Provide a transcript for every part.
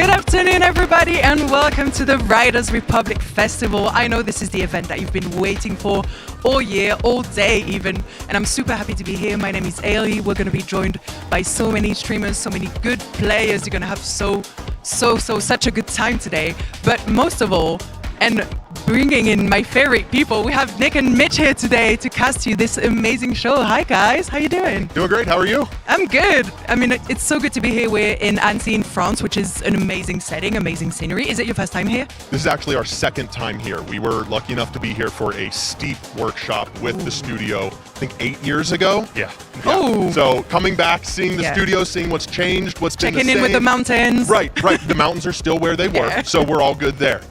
Good afternoon, everybody, and welcome to the Riders Republic Festival. I know this is the event that you've been waiting for all year, all day even, and I'm super happy to be here. My name is Ailey. We're going to be joined by so many streamers, so many good players. You're going to have such a good time today. But most of all, and bringing in my favorite people, we have Nick and Mitch here today to cast you this amazing show. Hi guys, how you doing? Doing great, how are you? I'm good. I mean, it's so good to be here. We're in Annecy in France, which is an amazing setting, amazing scenery. Is it your first time here? This is actually our second time here. We were lucky enough to be here for a steep workshop with the studio, I think 8 years ago. Yeah. Oh. So coming back, seeing the studio, seeing what's changed, what's been the same. Checking in with the mountains. Right. The mountains are still where they were, so we're all good there.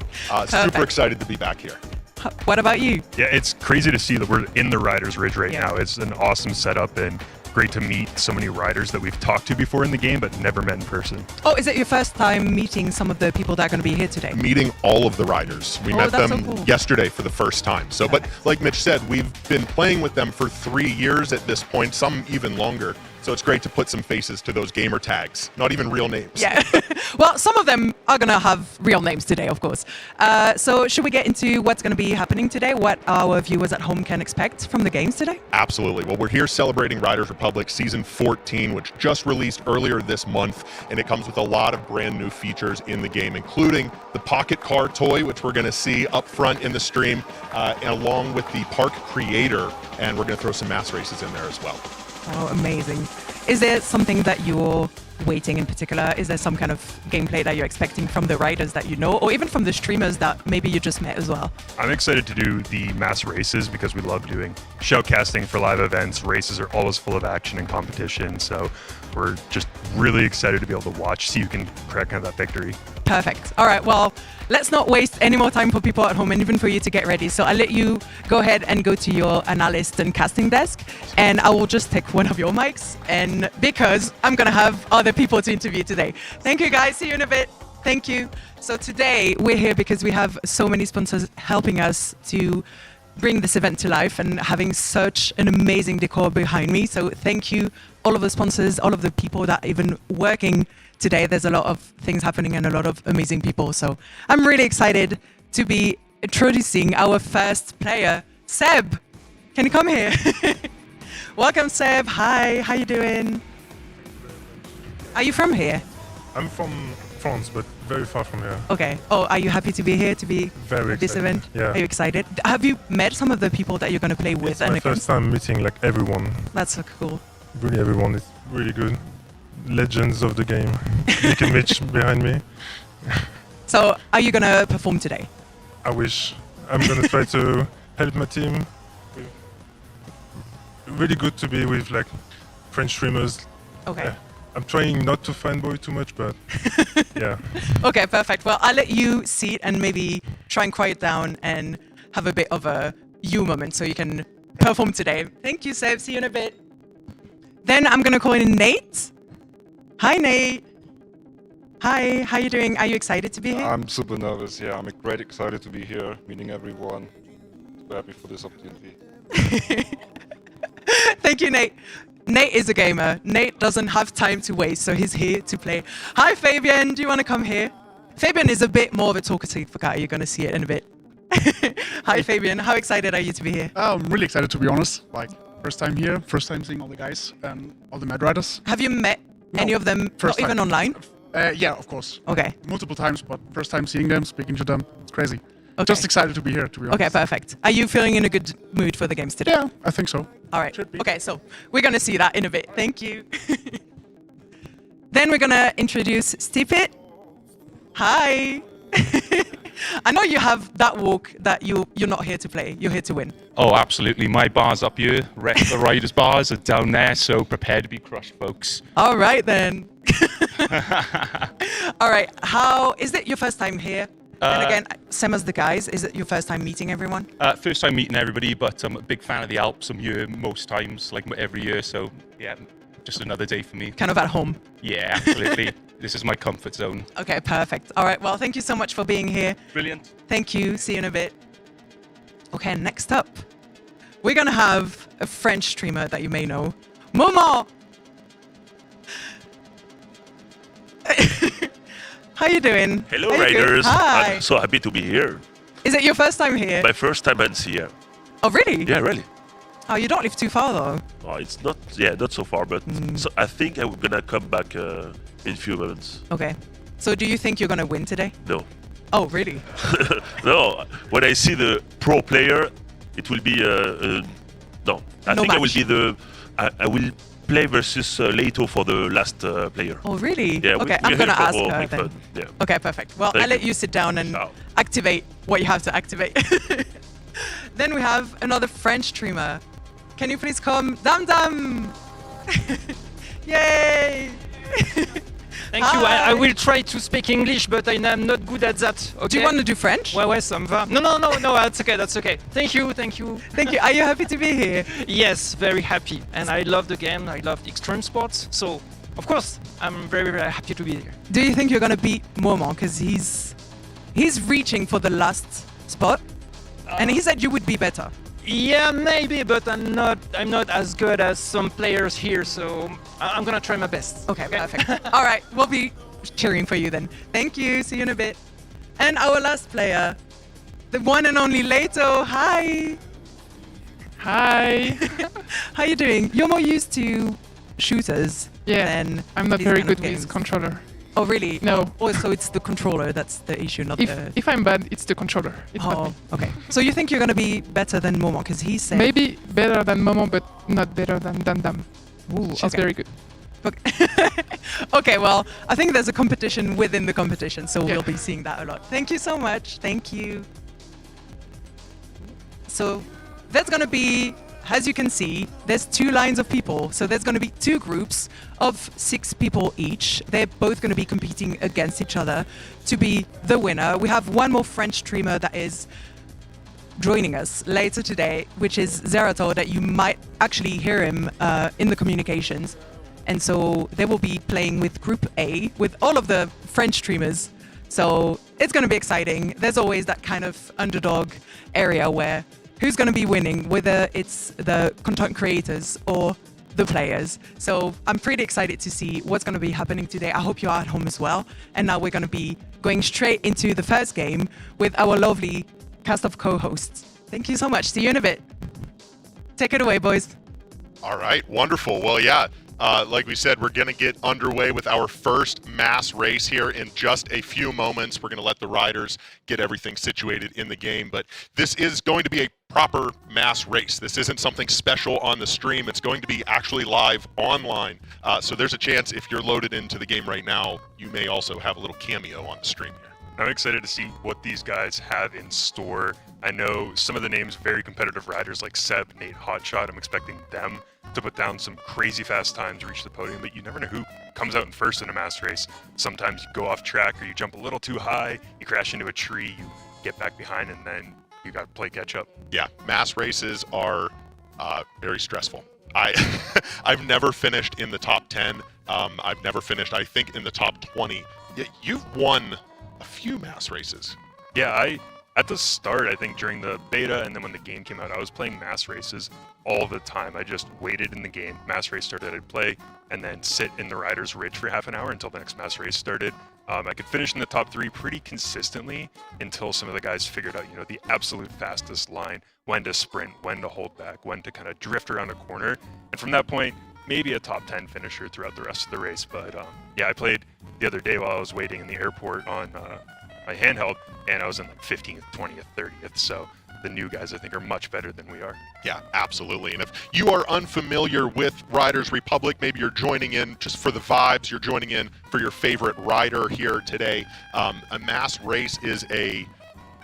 Super excited to be back here. What about you? Yeah, it's crazy to see that we're in the Riders Ridge right now. It's an awesome setup and great to meet so many riders that we've talked to before in the game but never met in person. Oh, is it your first time meeting some of the people that are going to be here today? Meeting all of the riders. We met them yesterday for the first time. So, but like Mitch said, we've been playing with them for 3 years at this point, some even longer. So it's great to put some faces to those gamer tags, not even real names. Yeah, well, some of them are going to have real names today, of course. So should we get into what's going to be happening today, what our viewers at home can expect from the games today? Absolutely. Well, we're here celebrating Riders Republic Season 14, which just released earlier this month, and it comes with a lot of brand new features in the game, including the Pockett Car toy, which we're going to see up front in the stream, along with the Park Creator, and we're going to throw some mass races in there as well. Oh, amazing. Is there something that you're waiting in particular? Is there some kind of gameplay that you're expecting from the riders that you know, or even from the streamers that maybe you just met as well? I'm excited to do the mass races because we love doing shoutcasting for live events. Races are always full of action and competition, so we're just really excited to be able to watch, see who can crack out that victory. Perfect. All right, well, let's not waste any more time for people at home and even for you to get ready. So I'll let you go ahead and go to your analyst and casting desk, and I will just take one of your mics, and because I'm going to have other people to interview today. Thank you, guys. See you in a bit. Thank you. So today we're here because we have so many sponsors helping us to bring this event to life and having such an amazing decor behind me. So thank you, all of the sponsors, all of the people that are even working today. There's a lot of things happening and a lot of amazing people. So I'm really excited to be introducing our first player, Seb. Can you come here? Welcome, Seb. Hi, how you doing? Are you from here? I'm from France, but very far from here. Okay. Oh, are you happy to be here, to be at this event? Yeah. Are you excited? Have you met some of the people that you're going to play with? It's my first time meeting like everyone. That's so cool. Really everyone. It's really good. Legends of the game. Nick and Mitch behind me. So, are you going to perform today? I wish. I'm going to try to help my team. Really good to be with like French streamers. Okay. I'm trying not to fanboy too much, but yeah. Okay, perfect. Well, I'll let you sit and maybe try and quiet down and have a bit of a you moment so you can perform today. Thank you, Seb. See you in a bit. Then I'm going to call in Nate. Hi, Nate. Hi, how you doing? Are you excited to be here? I'm super nervous, yeah. I'm great excited to be here, meeting everyone. Super happy for this opportunity. Thank you, Nate. Nate is a gamer. Nate doesn't have time to waste, so he's here to play. Hi, Fabian. Do you want to come here? Fabian is a bit more of a talkative guy. You're going to see it in a bit. Hi, Fabian. How excited are you to be here? I'm really excited, to be honest. Like, first time here, first time seeing all the guys and all the Mad Riders. Have you met any of them, not even online? Yeah, of course. Okay. Multiple times, but first time seeing them, speaking to them. It's crazy. Okay. Just excited to be here, to be honest. Okay, perfect. Are you feeling in a good mood for the games today? Yeah, I think so. All right. Okay, so we're going to see that in a bit. Thank you. Then we're going to introduce Stipit. Hi. I know you have that walk that you're not here to play. You're here to win. Oh, absolutely. My bar's up here. The riders' bars are down there, so prepare to be crushed, folks. All right, then. All right. How is it your first time here? And again, same as the guys, is it your first time meeting everyone? First time meeting everybody, but I'm a big fan of the Alps. I'm here most times, like every year, so yeah, just another day for me. Kind of at home. Yeah, absolutely. This is my comfort zone. Okay, perfect. All right, well, thank you so much for being here. Brilliant. Thank you. See you in a bit. Okay, next up, we're going to have a French streamer that you may know, Momo. How you doing? Hello, How you doing? Raiders. Hi. I'm so happy to be here. Is it your first time here? My first time in here. Oh, really? Yeah, really. Oh, you don't live too far though. Oh, it's not, not so far, but so I think I'm gonna come back in a few moments. Okay. So do you think you're gonna win today? No. Oh, really? No, when I see the pro player, it will be, no. I No think I will match. be I will play versus Leto for the last player. Oh, really? Yeah, Okay, we're I'm gonna here for ask all her big then. fun. Yeah. Okay, perfect. Well, Thank I'll let you. you sit down and Ciao. activate what you have to activate. Then we have another French streamer. Can you please come? Dam Dam! Yay! Thank you. I Hi. will try to speak English, but I am not good at that. Okay. Do you want to do French? Ouais, ouais, ça me va. No, that's okay, that's okay. Thank you. Thank you. Are you happy to be here? Yes, very happy. And I love the game, I love extreme sports. So, of course, I'm very, very happy to be here. Do you think you're gonna beat Momon? Because he's reaching for the last spot, and he said you would be better. Yeah, maybe, but I'm not as good as some players here, so I'm gonna try my best. Okay, perfect. All right, we'll be cheering for you then. Thank you. See you in a bit. And our last player, the one and only Leto. Hi. Hi. How you doing? You're more used to shooters Yeah, than I'm not these very kind of good with games. controller. Oh, really? No. Oh, so it's the controller that's the issue, not the... If I'm bad, it's the controller. It's not Oh, me. okay. So you think you're gonna be better than Momon? Because he said... Maybe better than Momo, but not better than Dandam. Ooh, She's okay. very good. Okay. Okay, well, I think there's a competition within the competition, so Yeah. we'll be seeing that a lot. Thank you so much. Thank you. So there's going to be, as you can see, there's 2 lines of people. So there's going to be 2 groups of 6 people each. They're both going to be competing against each other to be the winner. We have one more French streamer that is joining us later today, which is Zerator, that you might actually hear him in the communications. And so they will be playing with Group A, with all of the French streamers. So it's going to be exciting. There's always that kind of underdog area where who's going to be winning, whether it's the content creators or the players. So I'm pretty excited to see what's going to be happening today. I hope you are at home as well. And now we're going to be going straight into the first game with our lovely cast of co-hosts. Thank you so much. See you in a bit. Take it away, boys. All right, wonderful. Well, yeah, like we said, we're going to get underway with our first mass race here in just a few moments. We're going to let the riders get everything situated in the game, but this is going to be a proper mass race. This isn't something special on the stream. It's going to be actually live online. So there's a chance if you're loaded into the game right now, you may also have a little cameo on the stream here. I'm excited to see what these guys have in store. I know some of the names, very competitive riders like Seb, Nate, Hotshot. I'm expecting them to put down some crazy fast times, reach the podium, but you never know who comes out in first in a mass race. Sometimes you go off track or you jump a little too high, you crash into a tree, you get back behind, and then you got to play catch up. Yeah, mass races are very stressful. I've never finished in the top 10. I've never finished, I think, in the top 20. You've won a few mass races. Yeah, at the start, I think during the beta and then when the game came out, I was playing mass races all the time. I just waited in the game, mass race started, I'd play, and then sit in the Rider's Ridge for half an hour until the next mass race started. I could finish in the top 3 pretty consistently until some of the guys figured out, the absolute fastest line, when to sprint, when to hold back, when to kind of drift around a corner. And from that point, maybe a top 10 finisher throughout the rest of the race. But yeah, I played the other day while I was waiting in the airport on my handheld, and I was in like 15th, 20th, 30th. So the new guys, I think, are much better than we are. Yeah, absolutely. And if you are unfamiliar with Riders Republic, maybe you're joining in just for the vibes, you're joining in for your favorite rider here today. A mass race is a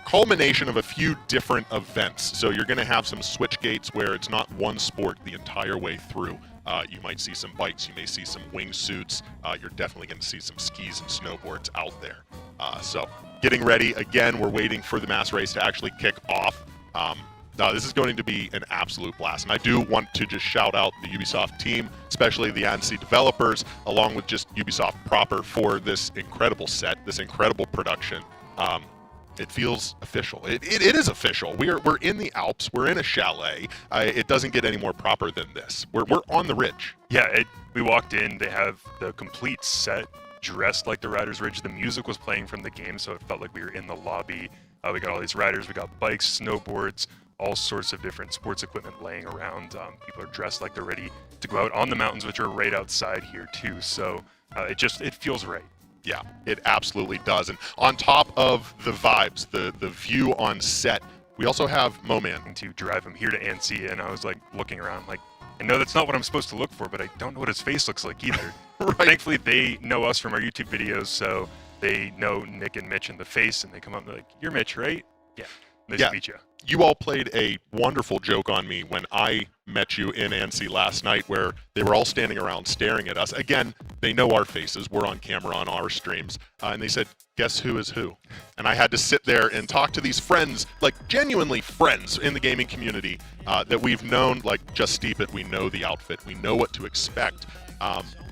culmination of a few different events. So you're going to have some switch gates where it's not one sport the entire way through. You might see some bikes, you may see some wingsuits. You're definitely going to see some skis and snowboards out there. So getting ready. Again, we're waiting for the mass race to actually kick off. This is going to be an absolute blast. And I do want to just shout out the Ubisoft team, especially the ANSI developers, along with just Ubisoft proper for this incredible set, this incredible production. It feels official. It is official. We're in the Alps. We're in a chalet. It doesn't get any more proper than this. We're on the ridge. Yeah, we walked in. They have the complete set dressed like the Riders Ridge. The music was playing from the game, so it felt like we were in the lobby. We got all these riders, we got bikes, snowboards, all sorts of different sports equipment laying around. People are dressed like they're ready to go out on the mountains, which are right outside here too. So it feels right. Yeah, it absolutely does. And on top of the vibes, the view on set, we also have Moman. To drive him here to Annecy, and I was like looking around, like, I know that's not what I'm supposed to look for, but I don't know what his face looks like either. Right. Thankfully, they know us from our YouTube videos, so they know Nick and Mitch in the face, and they come up and they're like, "You're Mitch, right?" Yeah. Nice to meet you. You all played a wonderful joke on me when I met you in Annecy last night, where they were all standing around staring at us. Again, they know our faces. We're on camera on our streams. And they said, "Guess who is who?" And I had to sit there and talk to these friends, like genuinely friends in the gaming community that we've known, like Just Steep It. We know the outfit. We know what to expect.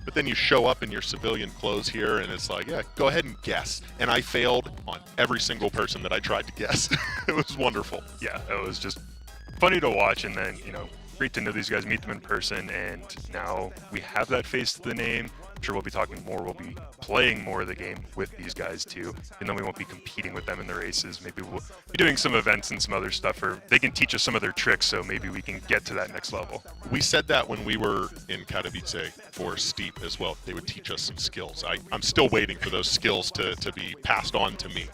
But then you show up in your civilian clothes here, and it's like, yeah, go ahead and guess. And I failed on every single person that I tried to guess. It was wonderful. Yeah, it was just funny to watch, and then, great to know these guys, meet them in person, and now we have that face to the name. I'm sure we'll be talking more. We'll be playing more of the game with these guys too, even though we won't be competing with them in the races. Maybe we'll be doing some events and some other stuff, or they can teach us some of their tricks, so maybe we can get to that next level. We said that when we were in Katowice for Steep as well. They would teach us some skills. I'm still waiting for those skills to be passed on to me.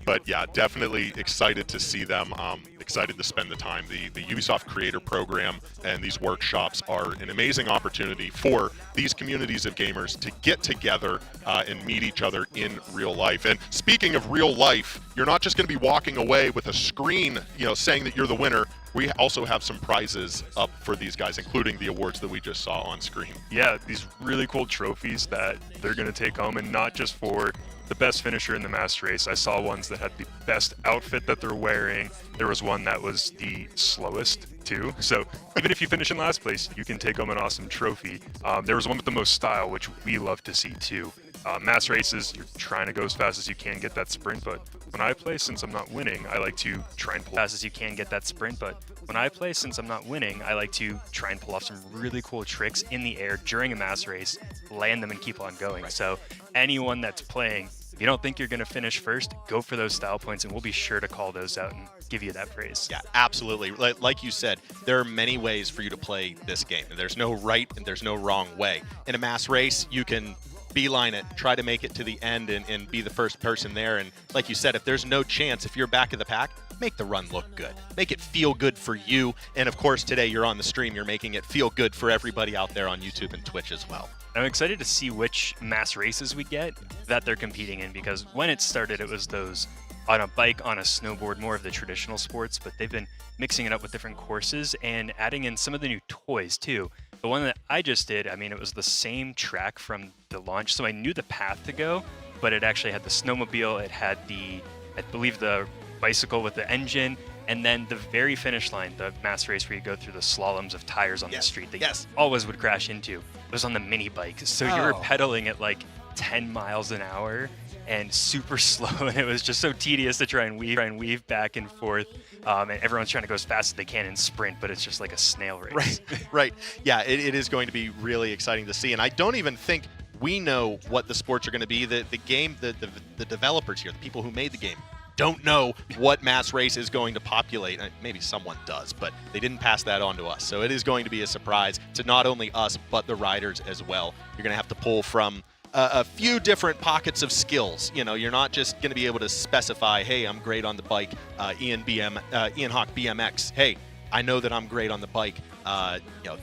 But yeah, definitely excited to see them. Excited to spend the time. The Ubisoft Creator Program and these workshops are an amazing opportunity for these communities of gamers to get together and meet each other in real life. And speaking of real life, you're not just going to be walking away with a screen, saying that you're the winner. We also have some prizes up for these guys, including the awards that we just saw on screen. Yeah, these really cool trophies that they're going to take home, and not just for the best finisher in the mass race. I saw ones that had the best outfit that they're wearing. There was one that was the slowest too. So even if you finish in last place, you can take home an awesome trophy. There was one with the most style, which we love to see too. Mass races, you're trying to go as fast as you can, get that sprint, but when I play, since I'm not winning, I like to try and pull fast as you can, get that sprint, but when I play, since I'm not winning, I like to try and pull off some really cool tricks in the air during a mass race, land them and keep on going. Right. So anyone that's playing, if you don't think you're going to finish first, go for those style points, and we'll be sure to call those out and give you that praise. Yeah, absolutely. Like you said, there are many ways for you to play this game, and there's no right and there's no wrong way. In a mass race, you can beeline it, try to make it to the end and be the first person there. And like you said, if there's no chance, if you're back of the pack, make the run look good. Make it feel good for you. And of course, today you're on the stream, you're making it feel good for everybody out there on YouTube and Twitch as well. I'm excited to see which mass races we get that they're competing in, because when it started, it was those on a bike, on a snowboard, more of the traditional sports, but they've been mixing it up with different courses and adding in some of the new toys too. The one that I just did, I mean, it was the same track from the launch, so I knew the path to go, but it actually had the snowmobile, it had I believe the bicycle with the engine, and then the very finish line, the mass race where you go through the slaloms of tires on the street that you always would crash into, it was on the mini bike. So you were pedaling at like 10 miles an hour and super slow, and it was just so tedious to try and weave back and forth. And everyone's trying to go as fast as they can and sprint, but it's just like a snail race. Right. Yeah, it is going to be really exciting to see. And I don't even think we know what the sports are going to be. The game, the developers here, the people who made the game, don't know what mass race is going to populate. Maybe someone does, but they didn't pass that on to us. So it is going to be a surprise to not only us, but the riders as well. You're going to have to pull from a few different pockets of skills. You're not just going to be able to specify, hey, I'm great on the bike, Ian Hawk BMX. Hey, I know that I'm great on the bike.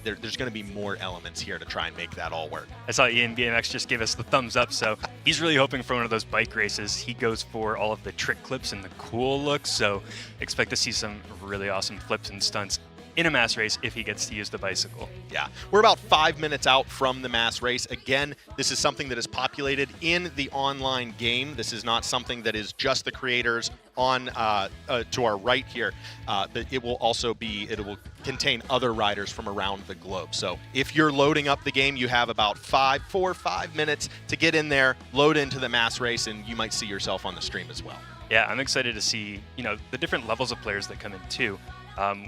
There's going to be more elements here to try and make that all work. I saw Ian BMX just give us the thumbs up, so he's really hoping for one of those bike races. He goes for all of the trick clips and the cool looks, so expect to see some really awesome flips and stunts in a mass race if he gets to use the bicycle. Yeah, we're about 5 minutes out from the mass race. Again, this is something that is populated in the online game. This is not something that is just the creators on to our right here, but it will contain other riders from around the globe. So if you're loading up the game, you have about 4 or 5 minutes to get in there, load into the mass race, and you might see yourself on the stream as well. Yeah, I'm excited to see the different levels of players that come in too.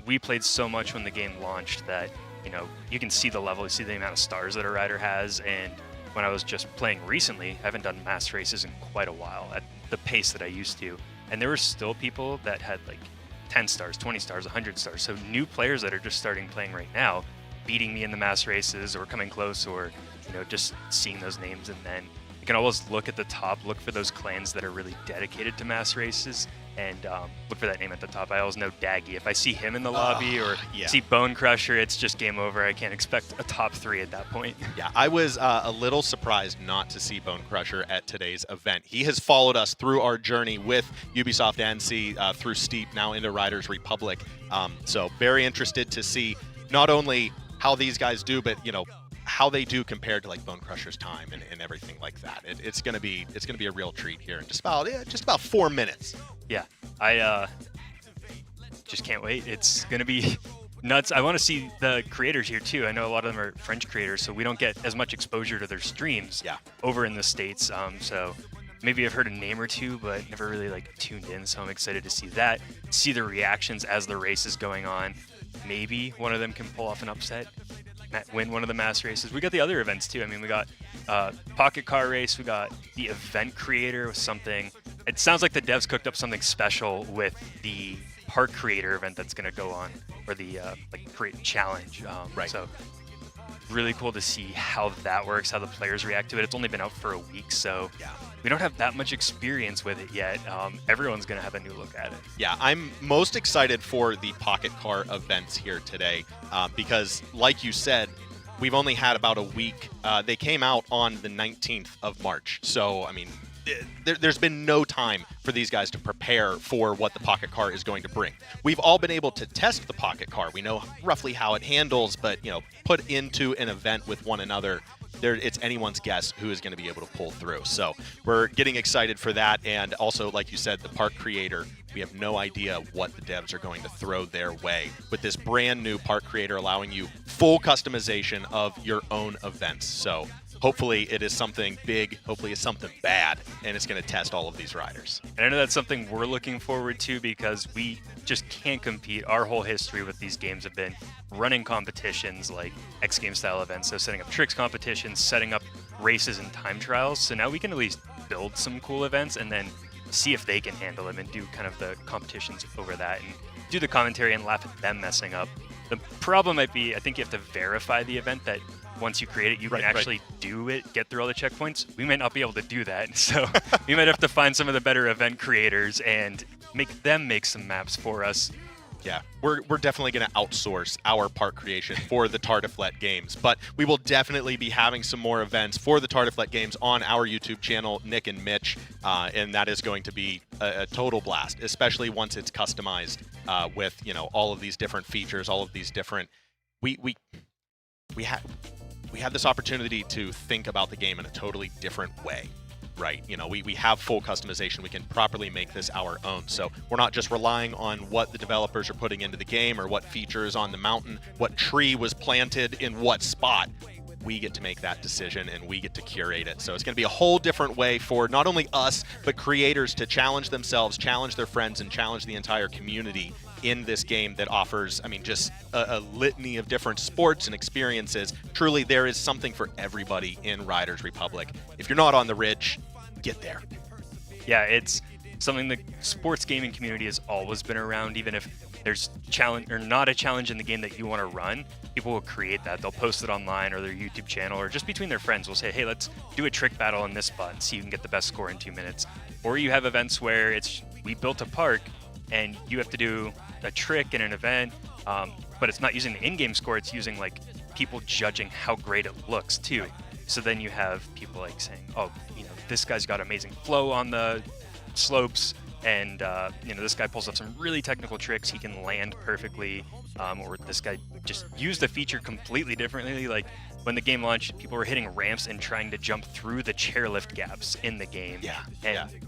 We played so much when the game launched that you can see the level, you see the amount of stars that a rider has, and when I was just playing recently, I haven't done mass races in quite a while at the pace that I used to. And there were still people that had like 10 stars, 20 stars, 100 stars. So new players that are just starting playing right now, beating me in the mass races or coming close, or just seeing those names. And then you can always look at the top, look for those clans that are really dedicated to mass races, and look for that name at the top. I always know Daggy. If I see him in the lobby or see Bone Crusher, it's just game over. I can't expect a top 3 at that point. Yeah, I was a little surprised not to see Bone Crusher at today's event. He has followed us through our journey with Ubisoft NC through Steep, now into Riders Republic. So very interested to see not only how these guys do, but how they do compared to like Bone Crusher's time and everything like that. It's gonna be a real treat here in just about 4 minutes. Yeah, I just can't wait. It's gonna be nuts. I want to see the creators here too. I know a lot of them are French creators, so we don't get as much exposure to their streams over in the States. So maybe I've heard a name or two, but never really like tuned in. So I'm excited to see that, see the reactions as the race is going on. Maybe one of them can pull off an upset, win one of the mass races. We got the other events too. I mean, we got Pocket Car Race. We got the event creator with something. It sounds like the devs cooked up something special with the park creator event that's going to go on, or the create challenge. Right. So really cool to see how that works, how the players react to it. It's only been out for a week, so we don't have that much experience with it yet. Everyone's going to have a new look at it. Yeah, I'm most excited for the Pocket Car events here today because, like you said, we've only had about a week. They came out on the 19th of March. So, I mean, there's been no time for these guys to prepare for what the Pocket Car is going to bring. We've all been able to test the Pocket Car. We know roughly how it handles, but, put into an event with one another, it's anyone's guess who is going to be able to pull through. So we're getting excited for that. And also, like you said, the park creator, we have no idea what the devs are going to throw their way with this brand new park creator allowing you full customization of your own events. So hopefully it is something big, hopefully it's something bad, and it's going to test all of these riders. And I know that's something we're looking forward to because we just can't compete. Our whole history with these games have been running competitions like X Games style events, so setting up tricks competitions, setting up races and time trials. So now we can at least build some cool events and then see if they can handle them and do kind of the competitions over that and do the commentary and laugh at them messing up. The problem might be, I think you have to verify the event that once you create it, you can actually do it, get through all the checkpoints. We might not be able to do that. So we might have to find some of the better event creators and make them make some maps for us. Yeah, we're definitely going to outsource our park creation for the Tartiflet games, but we will definitely be having some more events for the Tartiflet games on our YouTube channel, Nick and Mitch, and that is going to be a total blast, especially once it's customized with all of these different features, all of these different. We had this opportunity to think about the game in a totally different way. Right, we have full customization. We can properly make this our own. So we're not just relying on what the developers are putting into the game or what feature is on the mountain, what tree was planted in what spot. We get to make that decision and we get to curate it. So it's going to be a whole different way for not only us, but creators to challenge themselves, challenge their friends, and challenge the entire community in this game that offers, just a litany of different sports and experiences. Truly, there is something for everybody in Riders Republic. If you're not on the Ridge, get there. Yeah, it's something the sports gaming community has always been around. Even if there's challenge or not a challenge in the game that you want to run, people will create that. They'll post it online or their YouTube channel, or just between their friends will say, hey, let's do a trick battle in this spot and see who can get the best score in 2 minutes. Or you have events where we built a park and you have to do a trick in an event, but it's not using the in-game score, it's using people judging how great it looks too. So then you have people saying, oh, this guy's got amazing flow on the slopes, and this guy pulls off some really technical tricks, he can land perfectly, or this guy just used the feature completely differently. Like when the game launched, people were hitting ramps and trying to jump through the chairlift gaps in the game,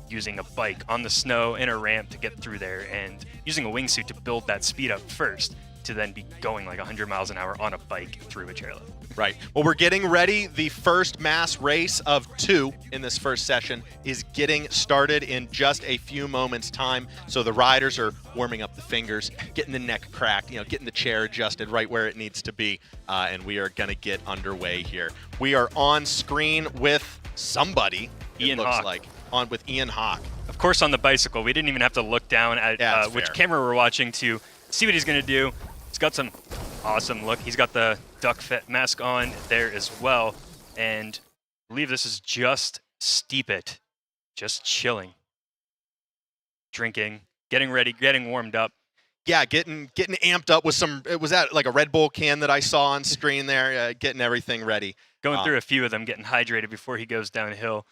using a bike on the snow in a ramp to get through there, and using a wingsuit to build that speed up first. to then be going like 100 miles an hour on a bike through a chairlift. Right. Well, we're getting ready. The first mass race of 2 in this first session is getting started in just a few moments' time. So the riders are warming up the fingers, getting the neck cracked, getting the chair adjusted right where it needs to be, and we are going to get underway here. We are on screen with somebody, Ian it looks Hawk. like, with Ian Hawk. Of course, on the bicycle. We didn't even have to look down at which fair. camera we're watching to see what he's going to do. He's got some awesome look. He's got the duck mask on there as well. And I believe this is just Steep It. Just chilling. Drinking. Getting ready. Getting warmed up. Yeah, getting amped up with some, was that like a Red Bull can that I saw on screen there? Getting everything ready. Going through a few of them, getting hydrated before he goes downhill.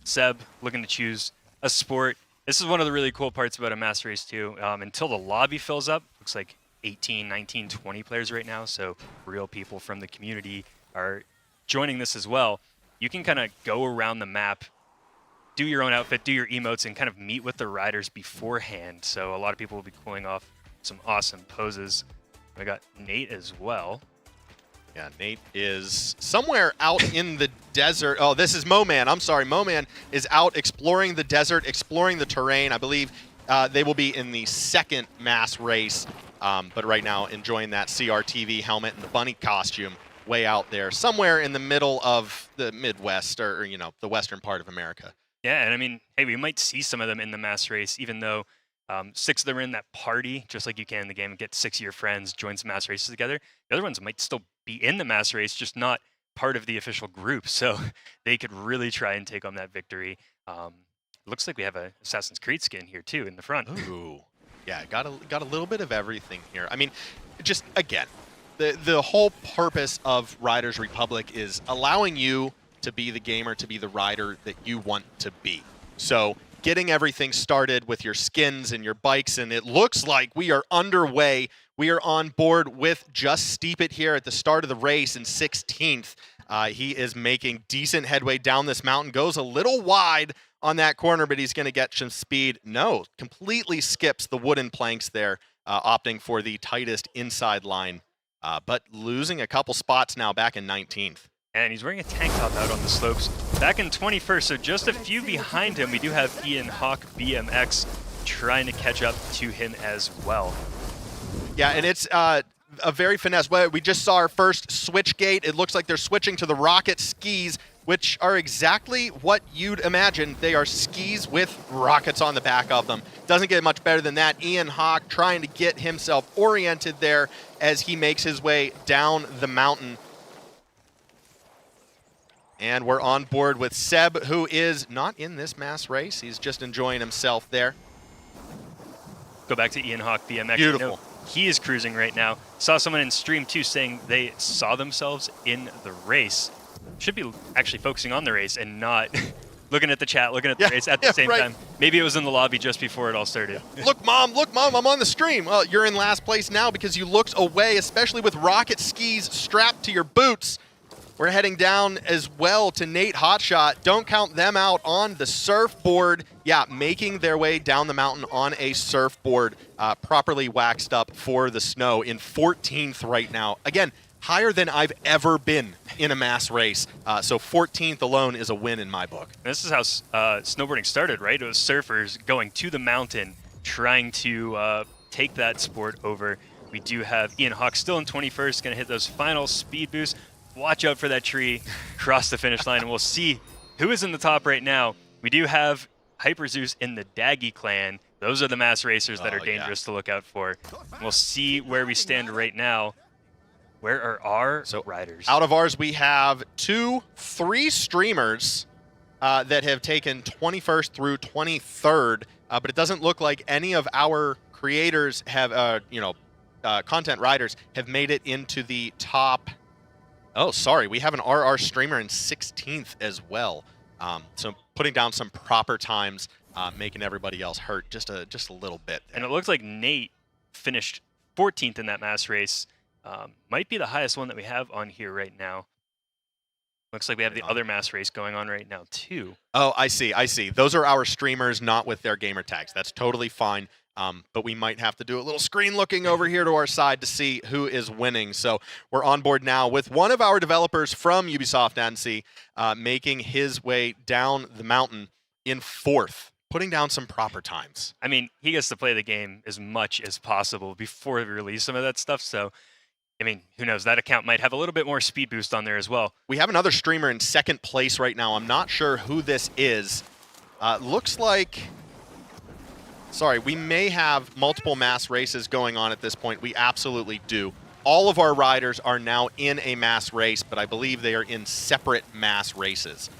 Seb looking to choose a sport. This is one of the really cool parts about a mass race too. Until the lobby fills up, looks like 18, 19, 20 players right now. So real people from the community are joining this as well. You can kind of go around the map, do your own outfit, do your emotes, and kind of meet with the riders beforehand. So a lot of people will be pulling off some awesome poses. I got Nate as well. Yeah, Nate is somewhere out in the desert. Oh, this is Moman. I'm sorry. Moman is out exploring the desert, exploring the terrain. I believe they will be in the second mass race, but right now enjoying that CRTV helmet and the bunny costume way out there, somewhere in the middle of the Midwest or the western part of America. Yeah, and I mean, hey, we might see some of them in the mass race, even though 6 of them are in that party, just like you can in the game, and get 6 of your friends, join some mass races together. The other ones might still be in the mass race, just not part of the official group, so they could really try and take on that victory. Looks like we have a Assassin's Creed skin here too in the front. Ooh, yeah, got a little bit of everything here. I mean, just again, the whole purpose of Riders Republic is allowing you to be the gamer, to be the rider that you want to be. So getting everything started with your skins and your bikes, and it looks like we are underway. We are on board with Just Steep It here at the start of the race in 16th. He is making decent headway down this mountain, goes a little wide on that corner, but he's going to get some speed. No, completely skips the wooden planks there, opting for the tightest inside line, but losing a couple spots now, back in 19th. And he's wearing a tank top out on the slopes. Back in 21st, so just a few behind him, we do have Ian Hawk BMX trying to catch up to him as well. Yeah, and it's a very finesse. We just saw our first switch gate. It looks like they're switching to the rocket skis, which are exactly what you'd imagine. They are skis with rockets on the back of them. Doesn't get much better than that. Ian Hawk trying to get himself oriented there as he makes his way down the mountain. And we're on board with Seb, who is not in this mass race. He's just enjoying himself there. Go back to Ian Hawk BMX. Beautiful. He is cruising right now. Saw someone in stream too saying they saw themselves in the race. Should be actually focusing on the race and not looking at the chat, looking at the race at the same time. Maybe it was in the lobby just before it all started. Look, Mom, I'm on the stream. Well, you're in last place now because you looked away, especially with rocket skis strapped to your boots. We're heading down as well to Nate Hotshot. Don't count them out on the surfboard. Yeah, making their way down the mountain on a surfboard, properly waxed up for the snow in 14th right now. Again, higher than I've ever been in a mass race. So 14th alone is a win in my book. This is how snowboarding started, right? It was surfers going to the mountain, trying to take that sport over. We do have Ian Hawk still in 21st, going to hit those final speed boosts. Watch out for that tree, cross the finish line, and we'll see who is in the top right now. We do have Hyper Zeus in the Daggy clan. Those are the mass racers that are dangerous to look out for. We'll see where we stand right now. Where are our riders? Out of ours, we have 3 streamers that have taken 21st through 23rd, but it doesn't look like any of our creators have, content riders have made it into the top. Oh, sorry, we have an RR streamer in 16th as well. So putting down some proper times, making everybody else hurt just a little bit there. And it looks like Nate finished 14th in that mass race. Might be the highest one that we have on here right now. Looks like we have the other mass race going on right now too. Oh, I see. Those are our streamers, not with their gamer tags. That's totally fine. But we might have to do a little screen looking over here to our side to see who is winning. So we're on board now with one of our developers from Ubisoft NC making his way down the mountain in 4th, putting down some proper times. I mean, he gets to play the game as much as possible before we release some of that stuff. So, I mean, who knows? That account might have a little bit more speed boost on there as well. We have another streamer in 2nd place right now. I'm not sure who this is. Looks like... Sorry, we may have multiple mass races going on at this point. We absolutely do. All of our riders are now in a mass race, but I believe they are in separate mass races.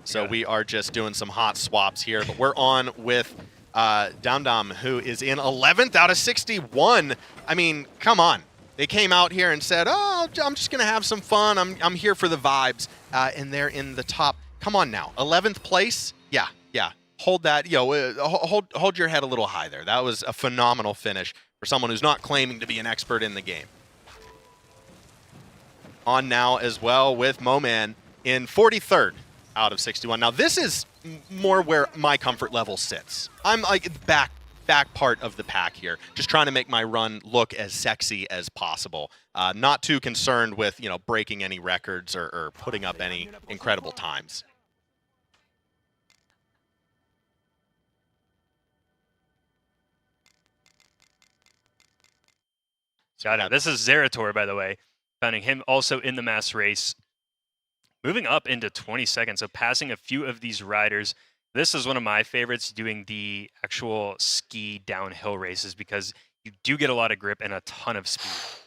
So we are just doing some hot swaps here, but we're on with Dam Dam, who is in 11th out of 61. I mean, come on. They came out here and said, oh, I'm just going to have some fun. I'm here for the vibes. And they're in the top. Come on now. 11th place? Yeah. Hold that. Hold your head a little high there. That was a phenomenal finish for someone who's not claiming to be an expert in the game. On now as well with Moman in 43rd out of 61. Now, this is more where my comfort level sits. I'm like back part of the pack here, just trying to make my run look as sexy as possible. Not too concerned with, breaking any records or putting up any incredible times. Shout out. This is Zerator, by the way. Finding him also in the mass race. Moving up into 22nd, so passing a few of these riders. This is one of my favorites, doing the actual ski downhill races, because you do get a lot of grip and a ton of speed.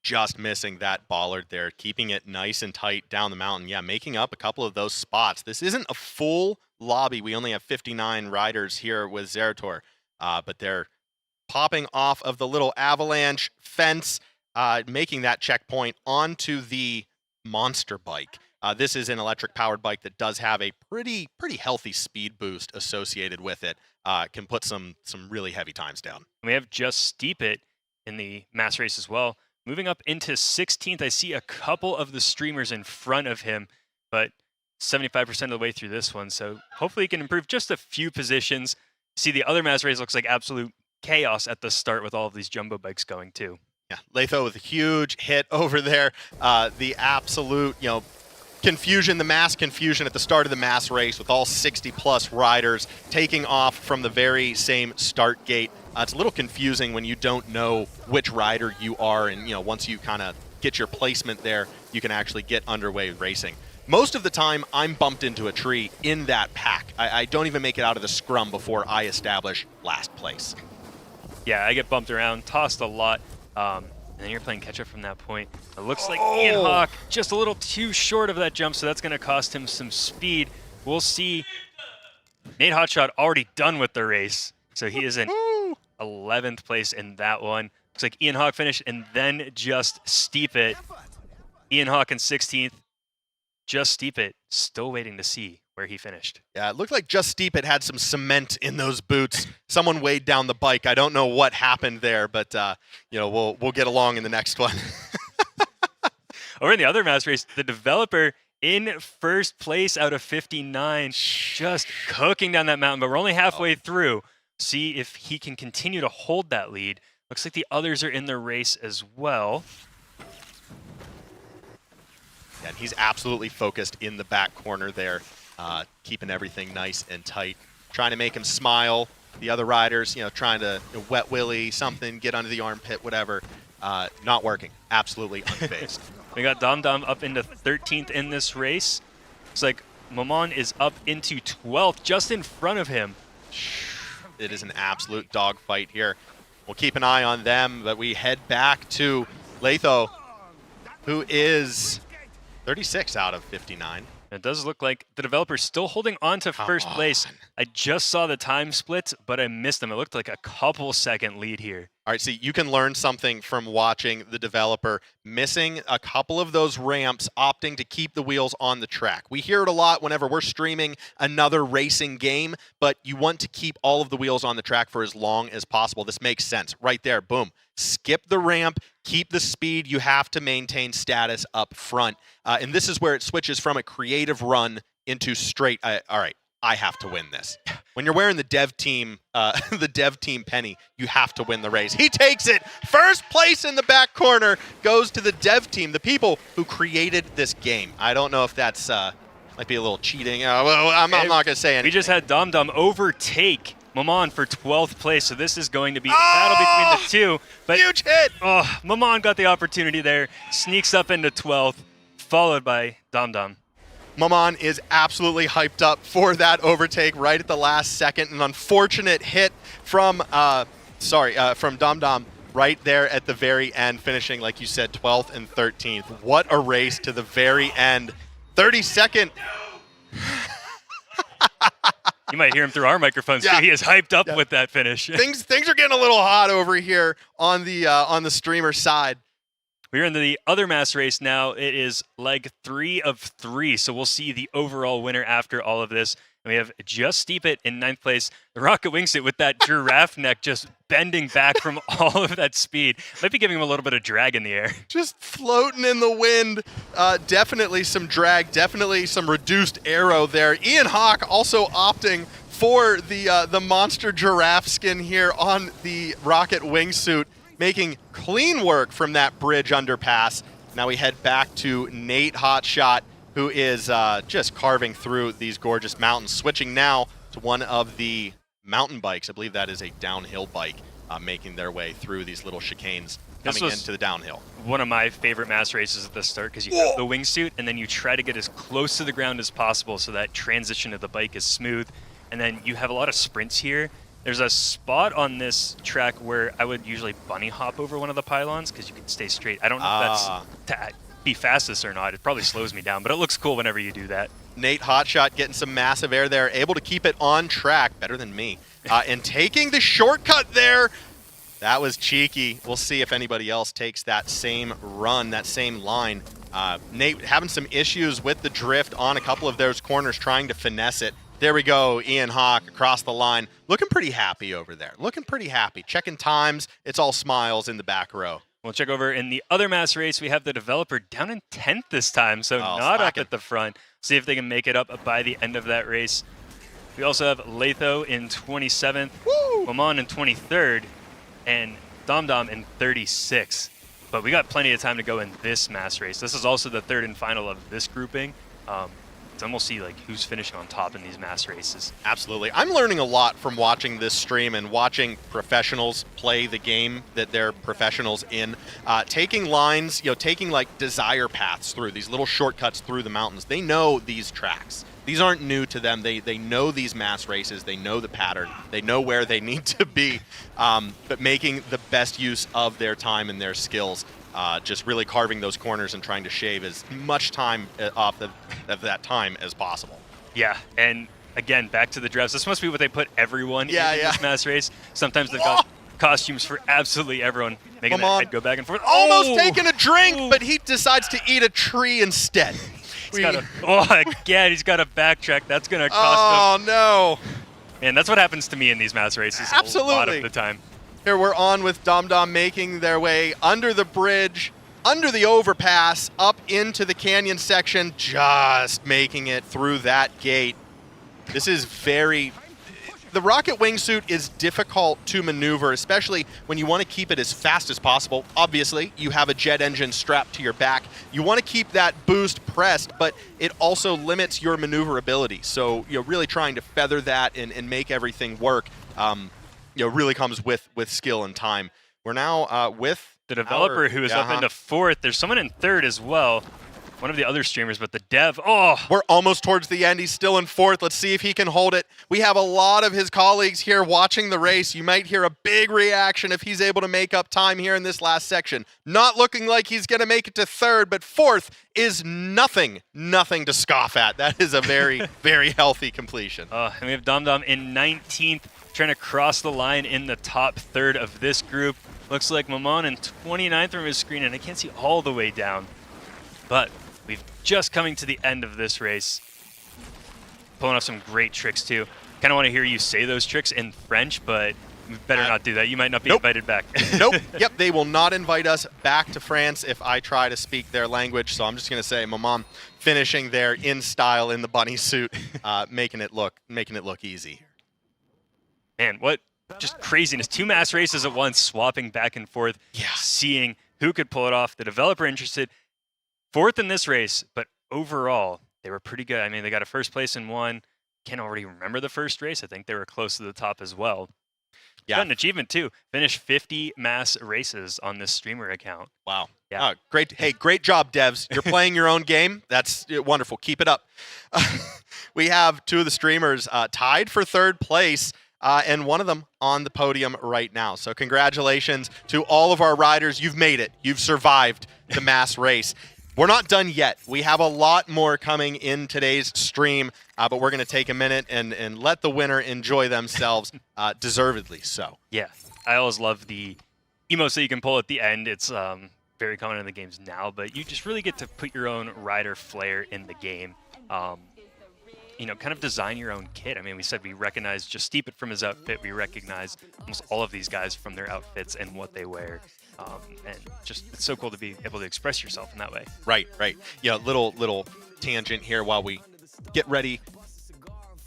Just missing that bollard there, keeping it nice and tight down the mountain. Yeah, making up a couple of those spots. This isn't a full lobby. We only have 59 riders here with Zerator, but they're popping off of the little avalanche fence, making that checkpoint onto the monster bike. This is an electric-powered bike that does have a pretty healthy speed boost associated with it. Can put some really heavy times down. We have Just Steep It in the mass race as well. Moving up into 16th, I see a couple of the streamers in front of him, but 75% of the way through this one, so hopefully he can improve just a few positions. See, the other mass race looks like absolute chaos at the start with all of these jumbo bikes going too. Yeah, Latho with a huge hit over there. The absolute, confusion, the mass confusion at the start of the mass race with all 60-plus riders taking off from the very same start gate. It's a little confusing when you don't know which rider you are, and once you kind of get your placement there, you can actually get underway racing. Most of the time, I'm bumped into a tree in that pack. I don't even make it out of the scrum before I establish last place. Yeah, I get bumped around, tossed a lot. And then you're playing catch-up from that point. It looks like Ian Hawk just a little too short of that jump, so that's going to cost him some speed. We'll see. Nate Hotshot already done with the race, so he is in 11th place in that one. Looks like Ian Hawk finished, and then Just Steep It. Ian Hawk in 16th. Just Steep It, still waiting to see where he finished. Yeah, it looked like Just Steep It had some cement in those boots. Someone weighed down the bike. I don't know what happened there, but we'll get along in the next one. Over in the other mass race, the developer in first place out of 59, just cooking down that mountain, but we're only halfway through. See if he can continue to hold that lead. Looks like the others are in the race as well. Yeah, and he's absolutely focused in the back corner there, keeping everything nice and tight, trying to make him smile. The other riders, trying to wet willy something, get under the armpit, whatever. Not working. Absolutely unfazed. We got Dam Dam up into 13th in this race. Looks like Momon is up into 12th, just in front of him. It is an absolute dogfight here. We'll keep an eye on them, but we head back to Latho, who is 36 out of 59. It does look like the developer's still holding on to first place. I just saw the time split, but I missed them. It looked like a couple-second lead here. All right, see, you can learn something from watching the developer missing a couple of those ramps, opting to keep the wheels on the track. We hear it a lot whenever we're streaming another racing game, but you want to keep all of the wheels on the track for as long as possible. This makes sense. Right there, boom. Skip the ramp, keep the speed. You have to maintain status up front. And this is where it switches from a creative run into straight, all right, I have to win this. When you're wearing the dev team penny, you have to win the race. He takes it. First place in the back corner goes to the dev team, the people who created this game. I don't know if that's might be a little cheating. Well, I'm not going to say anything. We just had DomDom overtake Mammon for 12th place, so this is going to be a battle between the two. But huge hit! Oh, Mammon got the opportunity there, sneaks up into 12th, followed by DomDom. Mammon is absolutely hyped up for that overtake right at the last second. An unfortunate hit from DomDom right there at the very end, finishing, like you said, 12th and 13th. What a race to the very end. 32nd. You might hear him through our microphones too. He is hyped up with that finish. Things are getting a little hot over here on the streamer side. We're in the other mass race now. It is leg 3 of 3, so we'll see the overall winner after all of this. And we have Just Steep It in 9th place. The Rocket Wingsuit with that giraffe neck just bending back from all of that speed. Might be giving him a little bit of drag in the air. Just floating in the wind. Definitely some drag, definitely some reduced aero there. Ian Hawk also opting for the monster giraffe skin here on the Rocket Wingsuit, making clean work from that bridge underpass. Now we head back to Nate Hotshot, who is just carving through these gorgeous mountains, switching now to one of the mountain bikes. I believe that is a downhill bike, making their way through these little chicanes coming into the downhill. One of my favorite mass races at the start, because you have the wingsuit and then you try to get as close to the ground as possible so that transition of the bike is smooth. And then you have a lot of sprints here. There's a spot on this track where I would usually bunny hop over one of the pylons because you can stay straight. I don't know if that's to be fastest or not. It probably slows me down, but it looks cool whenever you do that. Nate Hotshot getting some massive air there, able to keep it on track, better than me. And taking the shortcut there, that was cheeky. We'll see if anybody else takes that same run, that same line. Nate having some issues with the drift on a couple of those corners, trying to finesse it. There we go, Ian Hawk across the line. Looking pretty happy over there. Looking pretty happy. Checking times. It's all smiles in the back row. We'll check over in the other mass race. We have the developer down in 10th this time, so not up at the front. See if they can make it up by the end of that race. We also have Latho in 27th, Mammon in 23rd, and DomDom in 36th. But we got plenty of time to go in this mass race. This is also the third and final of this grouping. Then we'll see like who's finishing on top in these mass races. Absolutely. I'm learning a lot from watching this stream and watching professionals play the game that they're professionals in. Taking lines, taking like desire paths through these little shortcuts through the mountains. They know these tracks. These aren't new to them. They know these mass races. They know the pattern. They know where they need to be. But making the best use of their time and their skills. Just really carving those corners and trying to shave as much time off of that time as possible. Yeah, and again, back to the dress. This must be what they put everyone in this mass race. Sometimes they've got costumes for absolutely everyone, making that head go back and forth. Almost taking a drink, but he decides to eat a tree instead. He's got to backtrack. That's going to cost him. Oh, no. And that's what happens to me in these mass races Absolutely. A lot of the time. Here we're on with DomDom making their way under the bridge, under the overpass, up into the canyon section, just making it through that gate. This is the Rocket Wingsuit is difficult to maneuver, especially when you want to keep it as fast as possible. Obviously, you have a jet engine strapped to your back. You want to keep that boost pressed, but it also limits your maneuverability. So you're really trying to feather that and make everything work. Really comes with skill and time. We're now with the developer who is up into 4th. There's someone in 3rd as well. One of the other streamers, but the dev, we're almost towards the end. He's still in 4th. Let's see if he can hold it. We have a lot of his colleagues here watching the race. You might hear a big reaction if he's able to make up time here in this last section. Not looking like he's going to make it to 3rd, but 4th is nothing to scoff at. That is a very, very healthy completion. And we have DomDom in 19th. trying to cross the line in the top third of this group. Looks like Mamon in 29th from his screen, and I can't see all the way down. But we've just coming to the end of this race. Pulling off some great tricks, too. Kind of want to hear you say those tricks in French, but we better not do that. You might not be invited back. Nope. Yep, they will not invite us back to France if I try to speak their language. So I'm just going to say, Mamon finishing there in style in the bunny suit, making it look easy. Man, what just craziness. 2 mass races at once, swapping back and forth, seeing who could pull it off. The developer interested. 4th in this race, but overall, they were pretty good. I mean, they got a first place in one. Can't already remember the first race. I think they were close to the top as well. Yeah. Got an achievement, too. Finished 50 mass races on this streamer account. Wow. Yeah. Oh, great. Hey, great job, devs. You're playing your own game. That's wonderful. Keep it up. We have 2 of the streamers tied for 3rd place. And one of them on the podium right now. So congratulations to all of our riders. You've made it. You've survived the mass race. We're not done yet. We have a lot more coming in today's stream, but we're going to take a minute and let the winner enjoy themselves, deservedly so. Yeah, I always love the emotes that you can pull at the end. It's very common in the games now, but you just really get to put your own rider flair in the game. You know, kind of design your own kit. I mean, we said we recognize just Steep It from his outfit. We recognize almost all of these guys from their outfits and what they wear. And just, it's so cool to be able to express yourself in that way. Right, right. Yeah, little tangent here while we get ready.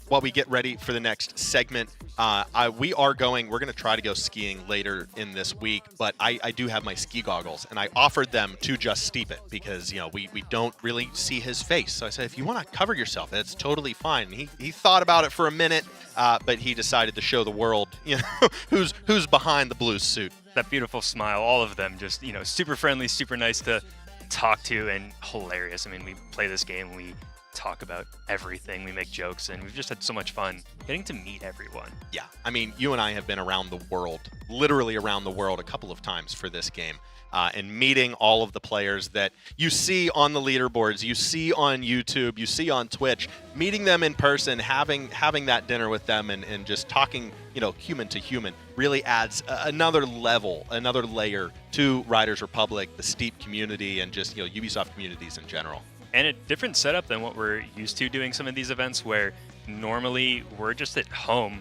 While we get ready for the next segment, we're going to try to go skiing later in this week, but I do have my ski goggles, and I offered them to just Steep It because, you know, we don't really see his face. So I said, if you want to cover yourself, that's totally fine. And he thought about it for a minute, but he decided to show the world, you know, who's behind the blue suit. That beautiful smile, all of them just, you know, super friendly, super nice to talk to, and hilarious. I mean, we play this game, we talk about everything, we make jokes, and we've just had so much fun getting to meet everyone. Yeah, I mean, you and I have been around the world, literally around the world a couple of times for this game, and meeting all of the players that you see on the leaderboards, you see on YouTube, you see on Twitch, meeting them in person, having that dinner with them, and just talking, you know, human to human, really adds another level, another layer to Riders Republic, the Steep community, and just, you know, Ubisoft communities in general. And a different setup than what we're used to doing some of these events, where normally we're just at home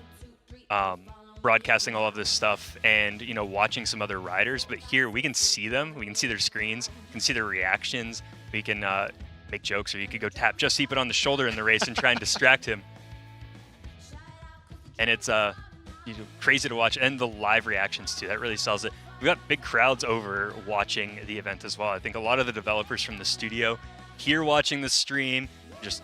broadcasting all of this stuff and, you know, watching some other riders. But here we can see them, we can see their screens, we can see their reactions, we can make jokes, or you could go tap Just Steep It on the shoulder in the race and try and distract him. And it's crazy to watch, and the live reactions too. That really sells it. We got big crowds over watching the event as well. I think a lot of the developers from the studio here watching the stream, just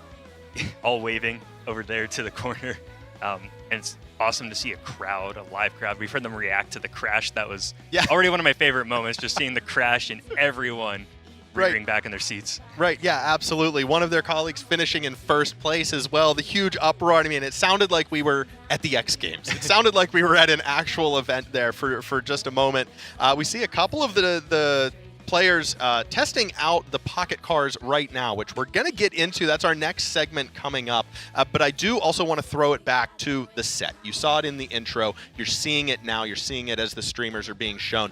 all waving over there to the corner. And it's awesome to see a crowd, a live crowd. We've heard them react to the crash. That was already one of my favorite moments, just seeing the crash and everyone rearing back in their seats. Right, yeah, absolutely. One of their colleagues finishing in first place as well. The huge uproar. I mean, it sounded like we were at the X Games. It sounded like we were at an actual event there for just a moment. We see a couple of the players testing out the Pockett Cars right now, which we're going to get into. That's our next segment coming up. But I do also want to throw it back to the set. You saw it in the intro. You're seeing it now. You're seeing it as the streamers are being shown.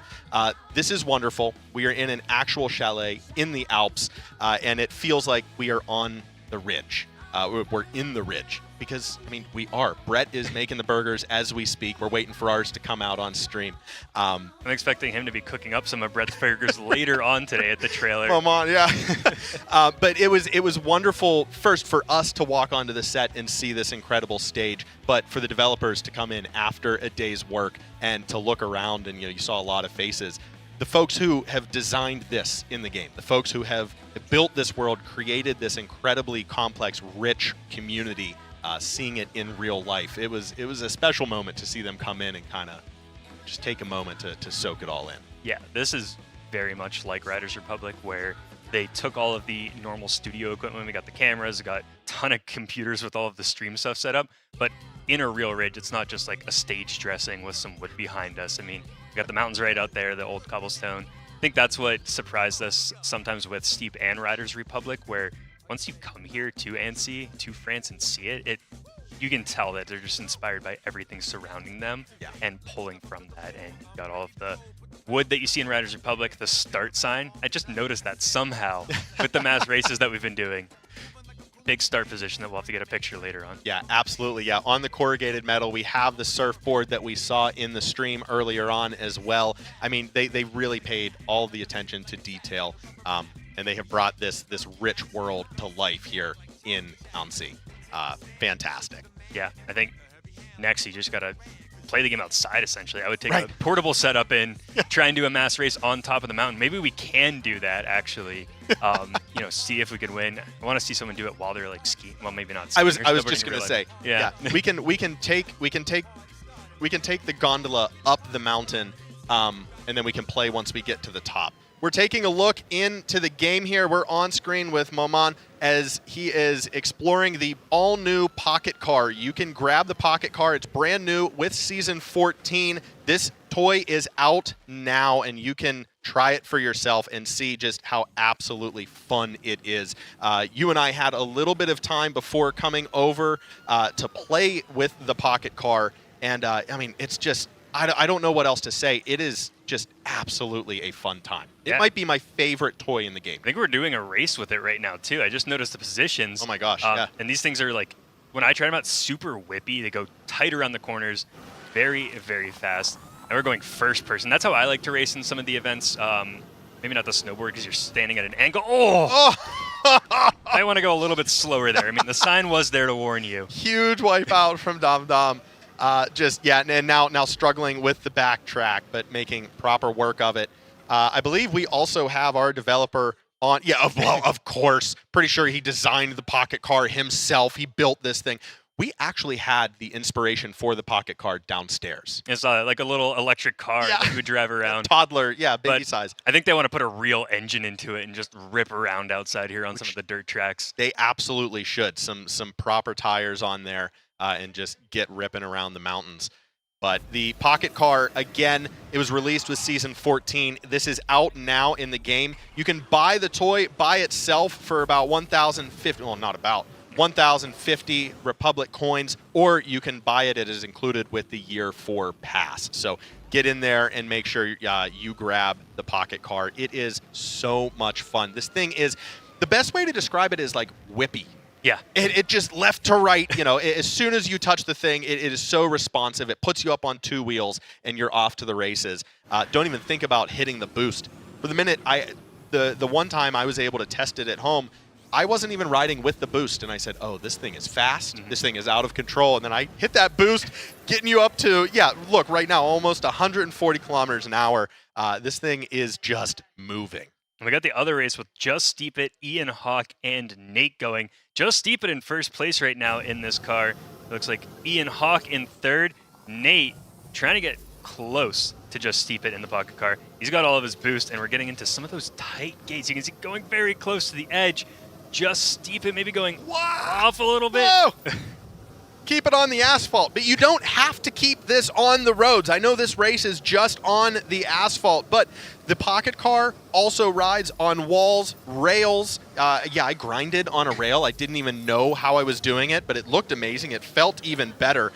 This is wonderful. We are in an actual chalet in the Alps, and it feels like we are on the ridge. We're in the ridge because, I mean, we are. Brett is making the burgers as we speak. We're waiting for ours to come out on stream. I'm expecting him to be cooking up some of Brett's burgers later on today at the trailer. Come on, yeah. But it was wonderful, first, for us to walk onto the set and see this incredible stage, but for the developers to come in after a day's work and to look around, and you saw a lot of faces. The folks who have designed this in the game, the folks who have built this world, created this incredibly complex, rich community, seeing it in real life. It was a special moment to see them come in and kind of just take a moment to soak it all in. Yeah, this is very much like Riders Republic, where they took all of the normal studio equipment. We got the cameras, got a ton of computers with all of the stream stuff set up, but in a real ridge, it's not just like a stage dressing with some wood behind us. I mean, we got the mountains right out there, the old cobblestone. I think that's what surprised us sometimes with Steep and Riders Republic, where once you come here to Annecy, to France, and see it, it you can tell that they're just inspired by everything surrounding them Yeah. and pulling from that. And you got all of the wood that you see in Riders Republic, the start sign. I just noticed that somehow with the mass races that we've been doing. Big start position that we'll have to get a picture later on. Yeah, absolutely. Yeah, on the corrugated metal, we have the surfboard that we saw in the stream earlier on as well. I mean, they really paid all the attention to detail, and they have brought this rich world to life here in Annecy. Fantastic. Yeah, I think next you just got to play the game outside, essentially. I would take a portable setup in, try and do a mass race on top of the mountain. Maybe we can do that, actually. See if we can win. I want to see someone do it while they're like skiing. Well, maybe not skiing. I was just going to say, we can take the gondola up the mountain, and then we can play once we get to the top. We're taking a look into the game here. We're on screen with Moman as he is exploring the all-new Pockett Car. You can grab the Pockett Car. It's brand new with Season 14. This toy is out now, and you can try it for yourself and see just how absolutely fun it is. You and I had a little bit of time before coming over to play with the Pockett Car, and it's just, I don't know what else to say. It is just absolutely a fun time. It might be my favorite toy in the game. I think we're doing a race with it right now, too. I just noticed the positions. Oh, my gosh, yeah. And these things are like, when I try them out, super whippy. They go tight around the corners, very, very fast. And we're going first person. That's how I like to race in some of the events. Maybe not the snowboard because you're standing at an angle. Oh! I want to go a little bit slower there. I mean, the sign was there to warn you. Huge wipeout from Dom Dom. And now struggling with the backtrack, but making proper work of it. I believe we also have our developer on. Yeah, of course. Pretty sure he designed the Pockett Car himself. He built this thing. We actually had the inspiration for the Pockett Car downstairs. It's like a little electric car that you would drive around. Toddler, baby size. I think they want to put a real engine into it and just rip around outside here on some of the dirt tracks. They absolutely should. Some proper tires on there and just get ripping around the mountains. But the Pockett Car, again, it was released with Season 14. This is out now in the game. You can buy the toy by itself for about 1,050, well, not about, 1,050 Republic coins, or you can buy it. It is included with the Year 4 pass. So get in there and make sure you grab the Pockett Car. It is so much fun. This thing is, the best way to describe it is like whippy. Yeah. It just left to right, as soon as you touch the thing, it is so responsive. It puts you up on two wheels and you're off to the races. Don't even think about hitting the boost. For the minute, the one time I was able to test it at home, I wasn't even riding with the boost, and I said, oh, this thing is fast. This thing is out of control. And then I hit that boost, getting you up to, look, right now, almost 140 kilometers an hour. This thing is just moving. And we got the other race with Just Steep It, Ian Hawk, and Nate going. Just Steep It in first place right now in this car. It looks like Ian Hawk in third. Nate trying to get close to Just Steep It in the Pockett Car. He's got all of his boost, and we're getting into some of those tight gates. You can see going very close to the edge. Just Steep It, maybe going off a little bit. Whoa. Keep it on the asphalt, but you don't have to keep this on the roads. I know this race is just on the asphalt, but the Pockett Car also rides on walls, rails. I grinded on a rail. I didn't even know how I was doing it, but it looked amazing. It felt even better.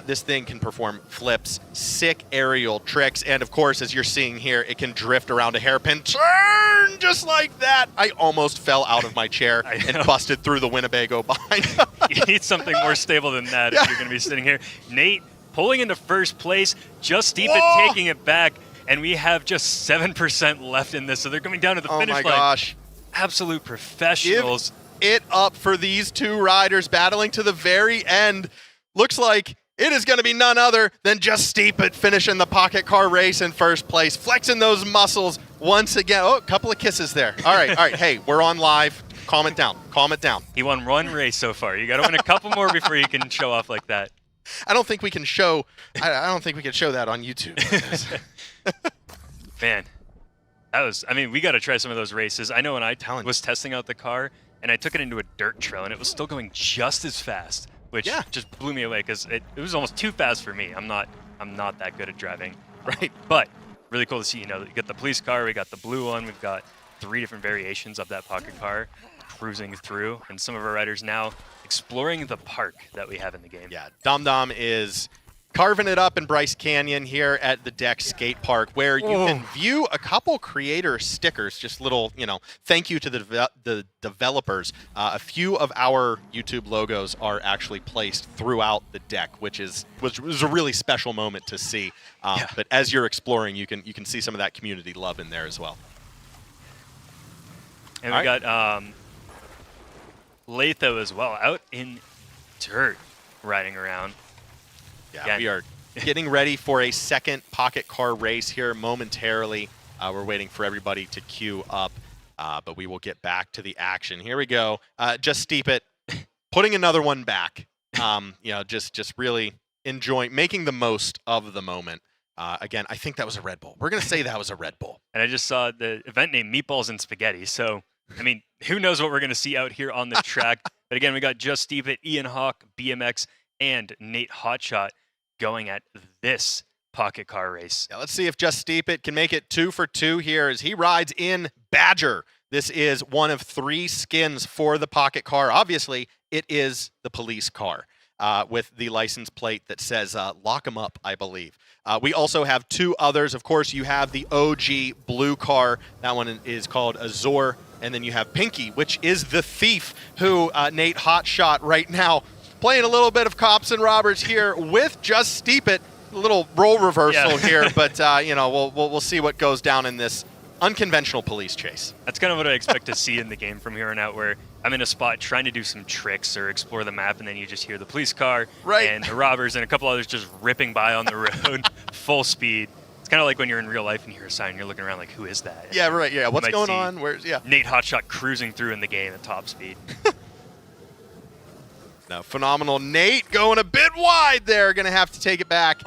This thing can perform flips, sick aerial tricks, and of course, as you're seeing here, it can drift around a hairpin turn just like that. I almost fell out of my chair and busted through the Winnebago behind. You need something more stable than that if you're going to be sitting here. Nate pulling into first place, Just Steep It taking it back, and we have just 7% left in this, so they're coming down to the finish line. Oh my gosh. Absolute professionals. Give it up for these two riders battling to the very end. Looks like it is going to be none other than Just Steep It finishing the Pockett Car race in first place, flexing those muscles once again. Oh, a couple of kisses there. All right. Hey, we're on live. Calm it down. He won one race so far. You got to win a couple more before you can show off like that. I don't think we can show that on YouTube. Man, we got to try some of those races. I know when I was testing out the car and I took it into a dirt trail and it was still going just as fast, which just blew me away because it was almost too fast for me. I'm not that good at driving. Right. But really cool to see, you got the police car, we got the blue one, we've got 3 different variations of that Pockett Car cruising through, and some of our riders now exploring the park that we have in the game. Yeah, Dom is carving it up in Bryce Canyon here at the Deck Skate Park, where you can view a couple creator stickers, just little, thank you to the developers. A few of our YouTube logos are actually placed throughout the deck, which was a really special moment to see. But as you're exploring, you can see some of that community love in there as well. And we got Latho as well, out in dirt, riding around. Yeah, we are getting ready for a second Pockett Car race here momentarily. We're waiting for everybody to queue up, but we will get back to the action. Here we go. Just Steep It, putting another one back. Just really enjoying, making the most of the moment. Again, I think that was a Red Bull. We're going to say that was a Red Bull. And I just saw the event name Meatballs and Spaghetti. So, I mean, who knows what we're going to see out here on the track. But again, we got Just Steep It, Ian Hawk, BMX, and Nate Hotshot going at this Pockett Car race. Yeah, let's see if Just Steep It can make it 2 for 2 here as he rides in Badger. This is one of 3 skins for the Pockett Car. Obviously, it is the police car with the license plate that says lock 'em up, I believe. We also have 2 others. Of course, you have the OG blue car. That one is called Azor. And then you have Pinky, which is the thief who Nate Hotshot right now playing a little bit of cops and robbers here with Just Steep It. A little role reversal here, but we'll see what goes down in this unconventional police chase. That's kind of what I expect to see in the game from here on out, where I'm in a spot trying to do some tricks or explore the map, and then you just hear the police car and the robbers and a couple others just ripping by on the road full speed. It's kind of like when you're in real life and you hear a sign and you're looking around like, who is that? Yeah, right. Yeah, what's going on? Nate Hotshot cruising through in the game at top speed. No, phenomenal. Nate going a bit wide there. Going to have to take it back.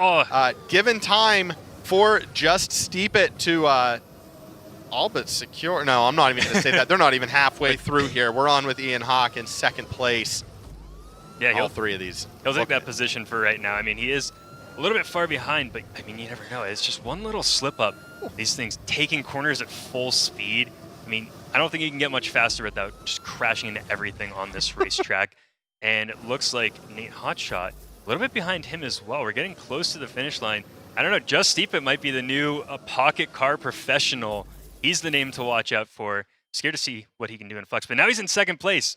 Given time for Just Steep It to all but secure. No, I'm not even going to say that. They're not even halfway through here. We're on with Ian Hawk in second place. Yeah, all 3 of these. He'll take that position for right now. I mean, he is a little bit far behind, but I mean, you never know. It's just one little slip up. These things taking corners at full speed. I mean, I don't think you can get much faster without just crashing into everything on this racetrack. And it looks like Nate Hotshot, a little bit behind him as well. We're getting close to the finish line. I don't know, Just Steep It might be the new Pockett Car professional. He's the name to watch out for. Scared to see what he can do in Flex, but now he's in second place.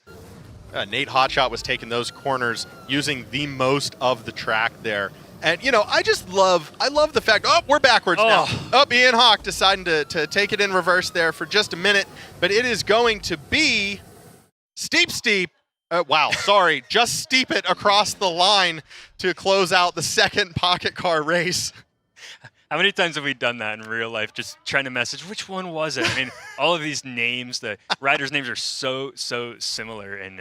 Nate Hotshot was taking those corners, using the most of the track there. And, I love the fact, we're backwards now. Ian Hawk deciding to take it in reverse there for just a minute, but it is going to be Steep. Just Steep It across the line to close out the second Pockett Car race. How many times have we done that in real life, just trying to message, which one was it? I mean, all of these names, the riders' names are so similar, and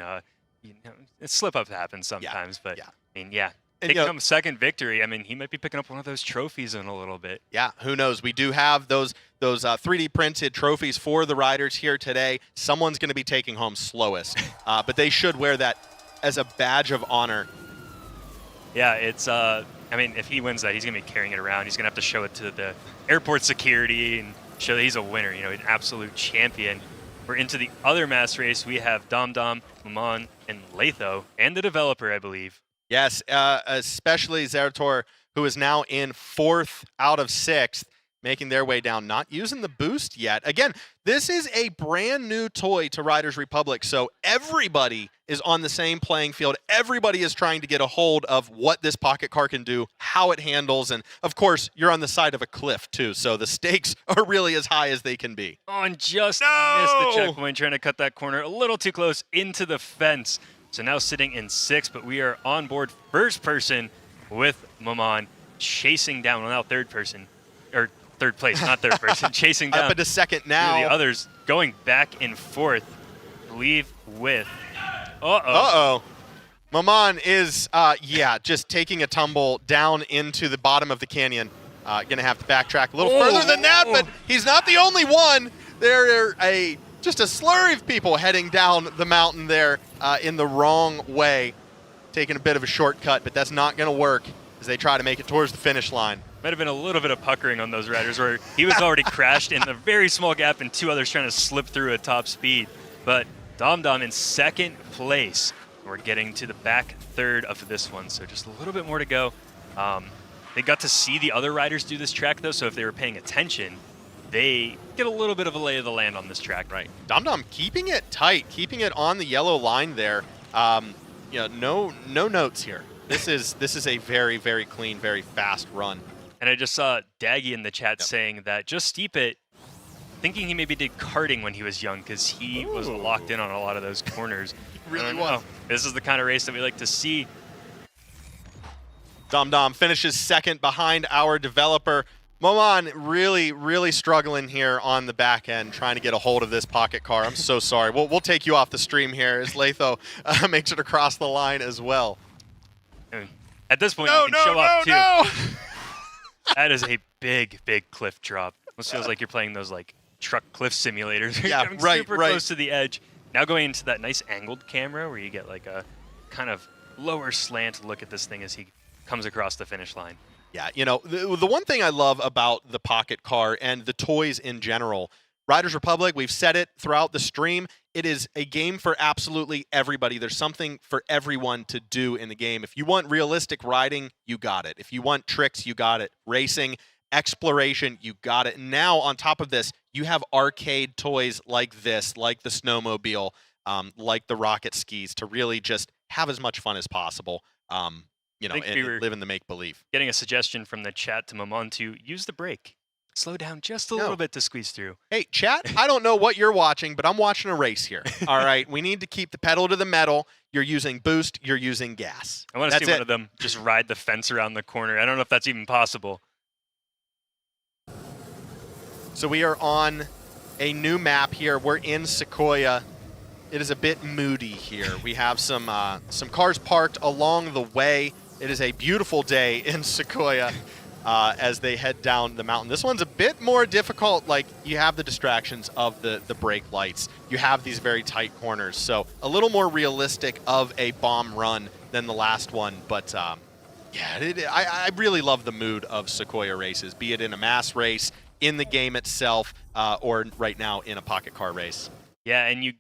slip-ups happen sometimes, but I mean, taking home second victory. I mean, he might be picking up one of those trophies in a little bit. Yeah, who knows? We do have those 3D printed trophies for the riders here today. Someone's going to be taking home slowest, but they should wear that as a badge of honor. Yeah, it's I mean, if he wins that, he's going to be carrying it around. He's going to have to show it to the airport security and show that he's a winner, an absolute champion. We're into the other mass race. We have Dom, Mamon, and Latho, and the developer, I believe. Yes, especially Zerator, who is now in 4th out of 6th, making their way down, not using the boost yet. Again, this is a brand new toy to Riders Republic, so everybody is on the same playing field. Everybody is trying to get a hold of what this Pockett Car can do, how it handles, and of course, you're on the side of a cliff too, so the stakes are really as high as they can be. Oh, and just missed the checkpoint, trying to cut that corner a little too close into the fence. So now sitting in 6th, but we are on board first person with Mamon, chasing down, well, now third place, not third person, chasing down. Up into second now. The others going back and forth, I believe with, Mamon is, just taking a tumble down into the bottom of the canyon. Going to have to backtrack a little further than that, but he's not the only one. There are just a slurry of people heading down the mountain there in the wrong way, taking a bit of a shortcut, but that's not going to work as they try to make it towards the finish line. Might have been a little bit of puckering on those riders where he was already crashed in a very small gap and 2 others trying to slip through at top speed. But Dom in second place, We're getting to the back third of this one, so just a little bit more to go. They got to see the other riders do this track, though, so if they were paying attention, they get a little bit of a lay of the land on this track. Right. Dom keeping it tight, keeping it on the yellow line there. No notes here. This is a very, very clean, very fast run. And I just saw Daggy in the chat saying that just steep it, thinking he maybe did karting when he was young because he was locked in on a lot of those corners. Really was. This is the kind of race that we like to see. Dom finishes second behind our developer. Momon really struggling here on the back end, trying to get a hold of this Pockett car. I'm so sorry. We'll take you off the stream here as Latho makes it across the line as well. At this point, you can show up too. That is a big cliff drop. Almost feels like you're playing those like truck cliff simulators. Yeah, Coming right, super close to the edge. Now going into that nice angled camera where you get like a kind of lower slant look at this thing as he comes across the finish line. Yeah, the one thing I love about the Pockett car and the toys in general, Riders Republic, we've said it throughout the stream, it is a game for absolutely everybody. There's something for everyone to do in the game. If you want realistic riding, you got it. If you want tricks, you got it. Racing, exploration, you got it. And now, on top of this, you have arcade toys like this, like the snowmobile, like the rocket skis, to really just have as much fun as possible. And live in the make-believe. Getting a suggestion from the chat to Mamon to use the brake. Slow down just a little bit to squeeze through. Hey, chat, I don't know what you're watching, but I'm watching a race here. All right, we need to keep the pedal to the metal. You're using boost, you're using gas. I want to see one of them just ride the fence around the corner. I don't know if that's even possible. So we are on a new map here. We're in Sequoia. It is a bit moody here. We have some cars parked along the way. It is a beautiful day in Sequoia as they head down the mountain. This one's a bit more difficult. Like, you have the distractions of the brake lights. You have these very tight corners. So a little more realistic of a bomb run than the last one. But I really love the mood of Sequoia races, be it in a mass race, in the game itself, or right now in a Pockett car race. Yeah, and you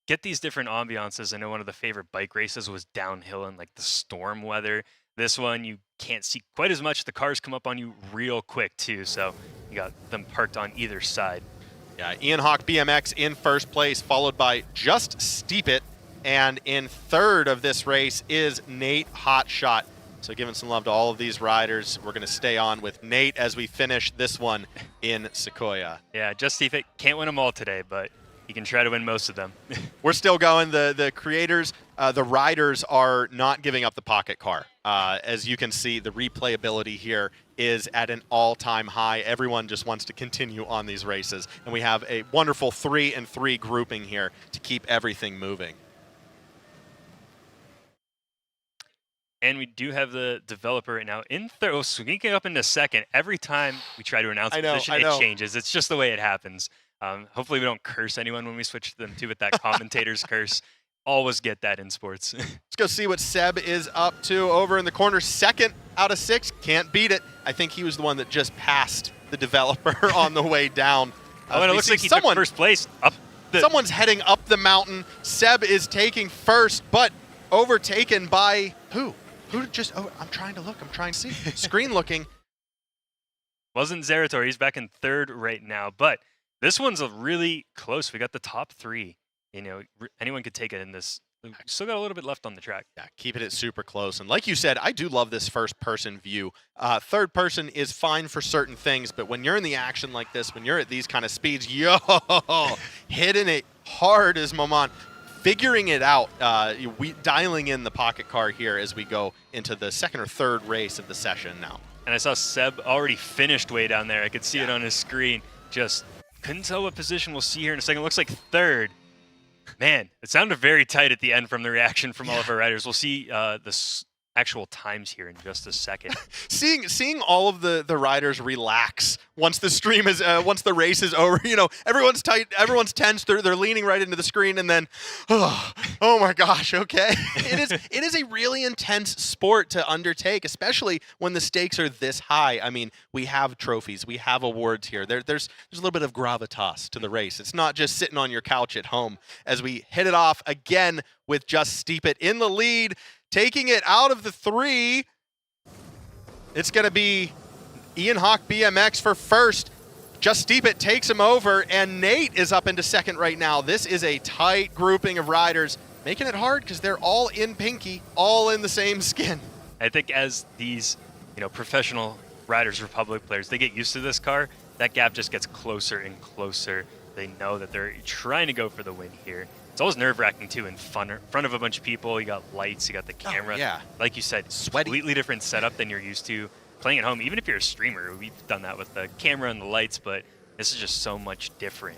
get these different ambiances. I know one of the favorite bike races was downhill in like the storm weather. This one, you can't see quite as much. The cars come up on you real quick too, so you got them parked on either side. Yeah, Ian Hawk BMX in first place, followed by Just Steep It, and in third of this race is Nate Hotshot. So giving some love to all of these riders. We're going to stay on with Nate as we finish this one in Sequoia. Yeah, Just Steep It can't win them all today, but he can try to win most of them. We're still going. The creators, the riders are not giving up the Pockett car. As you can see, the replayability here is at an all-time high. Everyone just wants to continue on these races. And we have a wonderful 3-and-3 grouping here to keep everything moving. And we do have the developer right now in third. Oh, sneaking up into second. Every time we try to announce position, it changes. It's just the way it happens. Hopefully we don't curse anyone when we switch them to with that commentator's curse. Always get that in sports. Let's go see what Seb is up to over in the corner. 2nd out of 6. Can't beat it. I think he was the one that just passed the developer on the way down. And it looks like he took first place. Someone's heading up the mountain. Seb is taking first, but overtaken by who? Who just... Oh, I'm trying to look. I'm trying to see. Screen looking. Wasn't Zerator. He's back in third right now, but this one's really close. We got the top 3. Anyone could take it in this. We still got a little bit left on the track. Yeah, keeping it super close. And like you said, I do love this first-person view. Third person is fine for certain things, but when you're in the action like this, when you're at these kind of speeds, hitting it hard as Momon, figuring it out, dialing in the Pockett car here as we go into the second or third race of the session now. And I saw Seb already finished way down there. I could see it on his screen. Just couldn't tell what position we'll see here in a second. Looks like third. Man, it sounded very tight at the end from the reaction from all of our riders. We'll see the actual times here in just a second. Seeing all of the riders relax once the stream is once the race is over. You know, everyone's tight, everyone's tense. They're leaning right into the screen, and then oh my gosh, okay. It is a really intense sport to undertake, especially when the stakes are this high. I mean, we have trophies, we have awards here. There's a little bit of gravitas to the race. It's not just sitting on your couch at home. As we hit it off again with Just Steep It in the lead. Taking it out of the 3, it's going to be Ian Hawk BMX for first. Just Steep It takes him over, and Nate is up into second right now. This is a tight grouping of riders, making it hard because they're all in pinky, all in the same skin. I think as these, professional Riders Republic players, they get used to this car, that gap just gets closer and closer. They know that they're trying to go for the win here. It's always nerve-wracking, too, in front of a bunch of people. You got lights, you got the camera. Oh, yeah. Like you said, sweaty. Completely different setup than you're used to playing at home. Even if you're a streamer, we've done that with the camera and the lights, but this is just so much different.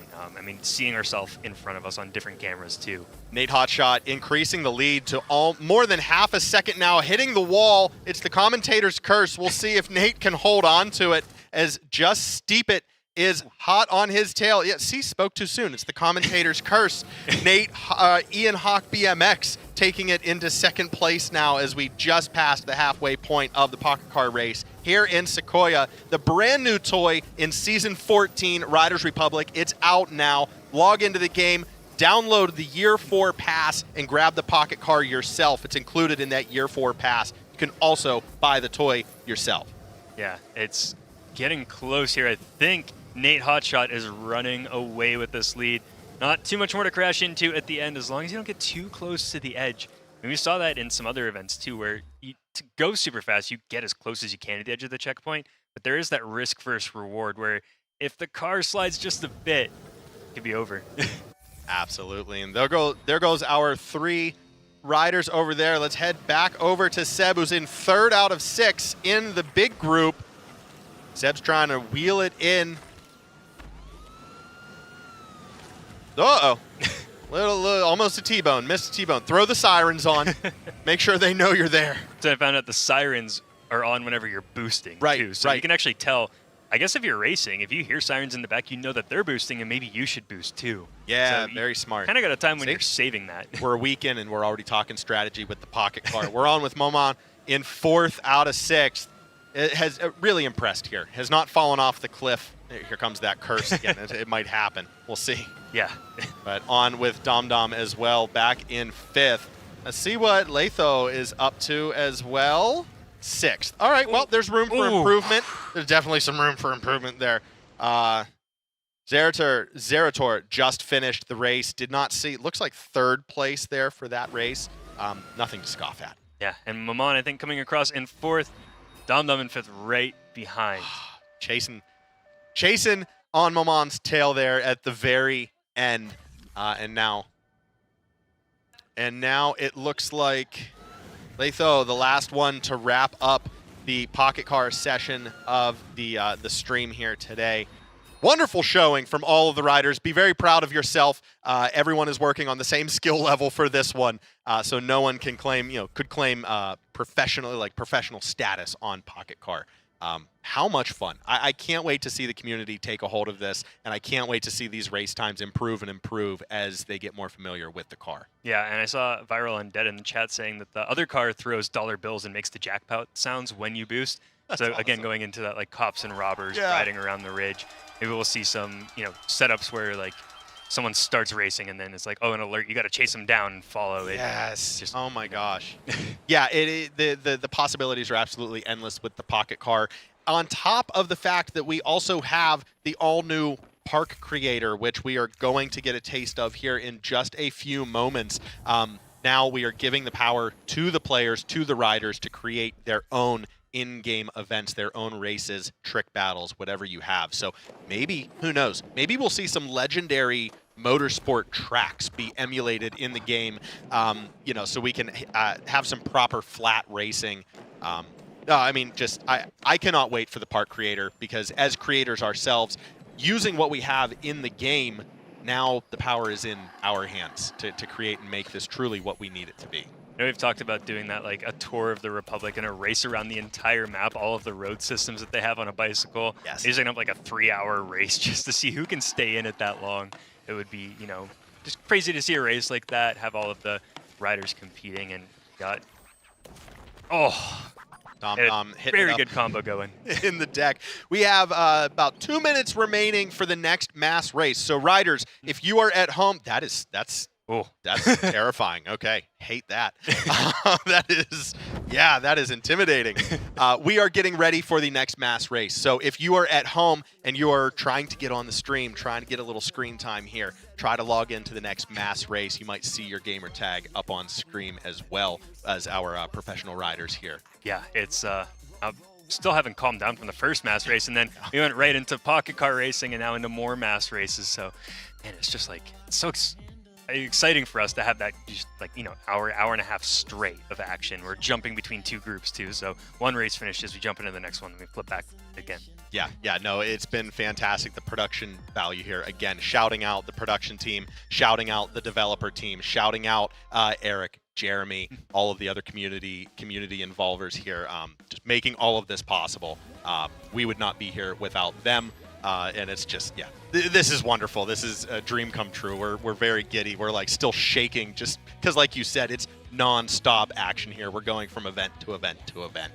Seeing ourselves in front of us on different cameras, too. Nate Hotshot increasing the lead to more than half a second now, hitting the wall. It's the commentator's curse. We'll see if Nate can hold on to it as Just Steep It is hot on his tail. Yeah, see, spoke too soon. It's the commentator's curse. Ian Hawk BMX taking it into second place now as we just passed the halfway point of the Pocket Car race here in Sequoia. The brand new toy in Season 14, Riders Republic. It's out now. Log into the game, download the Year 4 pass, and grab the Pocket Car yourself. It's included in that Year 4 pass. You can also buy the toy yourself. Yeah, it's getting close here. I think Nate Hotshot is running away with this lead. Not too much more to crash into at the end as long as you don't get too close to the edge. And we saw that in some other events too, where to go super fast, you get as close as you can to the edge of the checkpoint. But there is that risk versus reward where if the car slides just a bit, it could be over. Absolutely. And there goes our 3 riders over there. Let's head back over to Seb, who's in 3rd out of 6 in the big group. Seb's trying to wheel it in. Uh-oh. little, almost a T-bone. Missed a T-bone. Throw the sirens on. Make sure they know you're there. So I found out the sirens are on whenever you're boosting, too. So you can actually tell, I guess if you're racing, if you hear sirens in the back, you know that they're boosting, and maybe you should boost, too. Yeah, so very smart. Kind of got a time when you're saving that. We're a week in, and we're already talking strategy with the Pocket Car. We're on with Momon in 4th out of 6th. It has really impressed here. Has not fallen off the cliff. Here comes that curse again. It might happen. We'll see. Yeah. But on with Dom Dom as well, back in 5th. Let's see what Latho is up to as well. 6th. All right, well, there's room for improvement. There's definitely some room for improvement there. Zerator just finished the race. Did not see, looks like 3rd place there for that race. Nothing to scoff at. Yeah, and Mamon, I think, coming across in 4th. Dom Dom in 5th, right behind. Chasing on Mamon's tail there at the very end. And now it looks like Latho, the last one to wrap up the Pocket Car session of the stream here today. Wonderful showing from all of the riders. Be very proud of yourself. Everyone is working on the same skill level for this one, so no one can claim, could claim professional status on Pocket Car. How much fun. I can't wait to see the community take a hold of this, and I can't wait to see these race times improve and improve as they get more familiar with the car. Yeah, and I saw Viral Undead in the chat saying that the other car throws dollar bills and makes the jackpot sounds when you boost. That's so again, going into that like cops and robbers riding around the ridge. Maybe we'll see some, setups where like someone starts racing and then it's like, oh, an alert, you got to chase them down and follow it. Yes. Just, oh my gosh. Yeah, the possibilities are absolutely endless with the Pocket Car. On top of the fact that we also have the all-new Park Creator, which we are going to get a taste of here in just a few moments. Now we are giving the power to the players, to the riders, to create their own in-game events, their own races, trick battles, whatever you have. So maybe, who knows, maybe we'll see some legendary motorsport tracks be emulated in the game, so we can have some proper flat racing. I cannot wait for the Park Creator, because as creators ourselves, using what we have in the game, now the power is in our hands to create and make this truly what we need it to be. know we've talked about doing that, like a tour of the Republic and a race around the entire map, all of the road systems that they have on a bicycle. Yes. They're setting up like a 3-hour race just to see who can stay in it that long. It would be, you know, just crazy to see a race like that, have all of the riders competing, and got hitting very it up good combo going in the deck. We have about 2 minutes remaining for the next mass race. So riders, if you are at home, that's terrifying. Okay, hate that. That is intimidating. We are getting ready for the next mass race. So if you are at home and you are trying to get on the stream, trying to get a little screen time here, try to log into the next mass race. You might see your gamer tag up on screen as well as our professional riders here. Yeah, it's I still haven't calmed down from the first mass race, and then we went right into pocket car racing and now into more mass races. So, man, it's just like it's so exciting for us to have that just like, you know, hour and a half straight of action. We're jumping between two groups too. So one race finishes, we jump into the next one, and we flip back again. Yeah, no, it's been fantastic. The production value here, again, shouting out the production team, shouting out the developer team, shouting out Eric, Jeremy, all of the other community involvers here, just making all of this possible. We would not be here without them. And it's just, this is wonderful. This is a dream come true. We're very giddy. We're like still shaking just because, like you said, it's non-stop action here. We're going from event to event to event,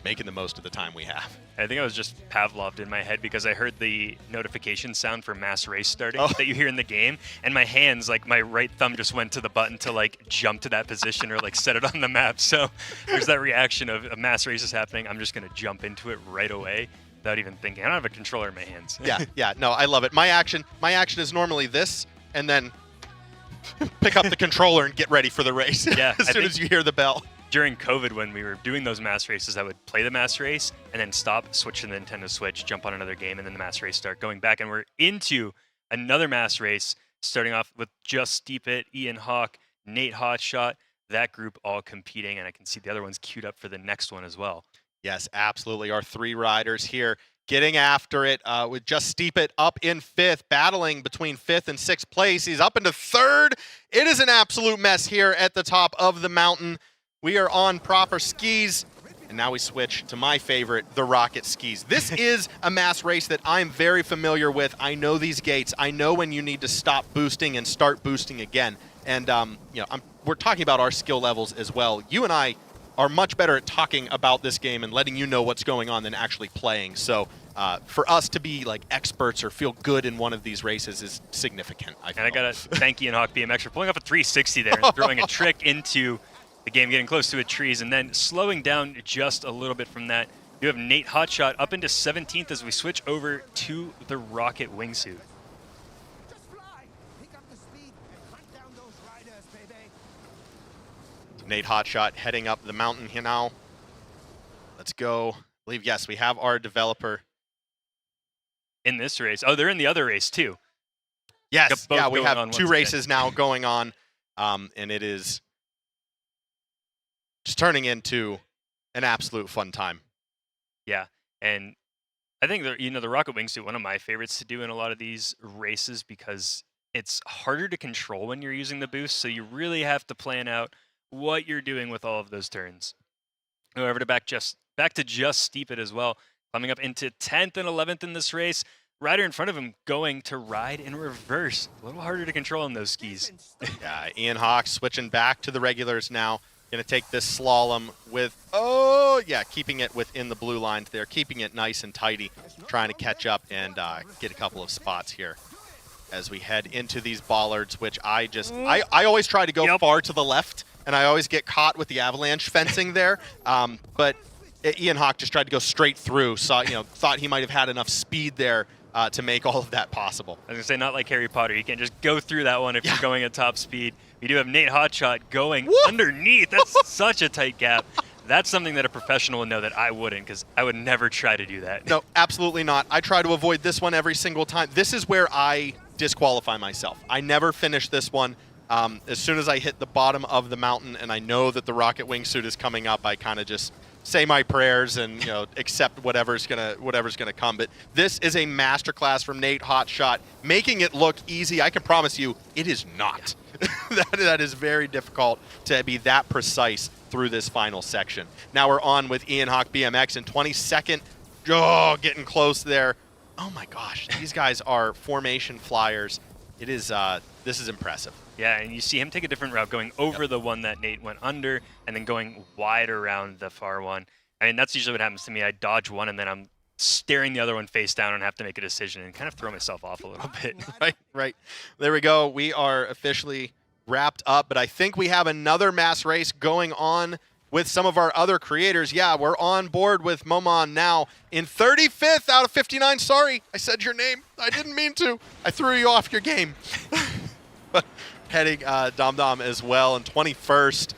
making the most of the time we have. I think I was just Pavloved in my head because I heard the notification sound for mass race starting that you hear in the game, and my hands, like my right thumb just went to the button to like jump to that position or like set it on the map. So there's that reaction of a mass race is happening. I'm just going to jump into it right away without even thinking. I don't have a controller in my hands. Yeah, no, I love it. My action is normally this, and then pick up the controller and get ready for the race. Yeah, as soon as you hear the bell. During COVID, when we were doing those mass races, I would play the mass race and then stop, switch to the Nintendo Switch, jump on another game, and then the mass race start going back. And we're into another mass race, starting off with Just Steep It, Ian Hawk, Nate Hotshot, that group all competing, and I can see the other ones queued up for the next one as well. Yes, absolutely. Our three riders here getting after it with Just Steep It up in 5th, battling between 5th and 6th place. He's up into 3rd. It is an absolute mess here at the top of the mountain. We are on proper skis, and now we switch to my favorite, the rocket skis. This is a mass race that I'm very familiar with. I know these gates. I know when you need to stop boosting and start boosting again. And we're talking about our skill levels as well. You and I are much better at talking about this game and letting you know what's going on than actually playing. So for us to be like experts or feel good in one of these races is significant. I got to thank Ian Hawk BMX for pulling off a 360 there and throwing a trick into the game, getting close to a trees, and then slowing down just a little bit from that. You have Nate Hotshot up into 17th as we switch over to the rocket wingsuit. Nate Hotshot heading up the mountain here now. Let's go. I believe, yes, we have our developer in this race. Oh, they're in the other race too. Yes, yeah, we have 2 races now going on, and it is just turning into an absolute fun time. Yeah, and I think the rocket wingsuit, one of my favorites to do in a lot of these races because it's harder to control when you're using the boost, so you really have to plan out what you're doing with all of those turns. Over to back to Just Steep It as well, climbing up into 10th and 11th in this race. Rider in front of him going to ride in reverse. A little harder to control on those skis. Yeah, Ian Hawk switching back to the regulars now. Going to take this slalom with, keeping it within the blue lines there, keeping it nice and tidy, trying to catch up and get a couple of spots here as we head into these bollards, which I always try to go far to the left, and I always get caught with the avalanche fencing there. But Ian Hawk just tried to go straight through, thought he might have had enough speed there to make all of that possible. I was going to say, not like Harry Potter. You can't just go through that one if you're going at top speed. We do have Nate Hotshot going underneath. That's such a tight gap. That's something that a professional would know that I wouldn't, because I would never try to do that. No, absolutely not. I try to avoid this one every single time. This is where I disqualify myself. I never finish this one. As soon as I hit the bottom of the mountain and I know that the rocket wingsuit is coming up, I kind of just say my prayers and accept whatever's gonna come. But this is a masterclass from Nate Hotshot, making it look easy. I can promise you, it is not. that is very difficult to be that precise through this final section. Now we're on with Ian Hawk BMX in 22nd. Oh, getting close there. Oh my gosh, these guys are formation flyers. It is this is impressive. Yeah, and you see him take a different route, going over the one that Nate went under, and then going wide around the far one. I mean, that's usually what happens to me. I dodge one, and then I'm staring the other one face down and have to make a decision and kind of throw myself off a little bit. Right. There we go. We are officially wrapped up, but I think we have another mass race going on with some of our other creators. Yeah, we're on board with Momon now in 35th out of 59. Sorry, I said your name. I didn't mean to. I threw you off your game. But heading Dom Dom as well in 21st,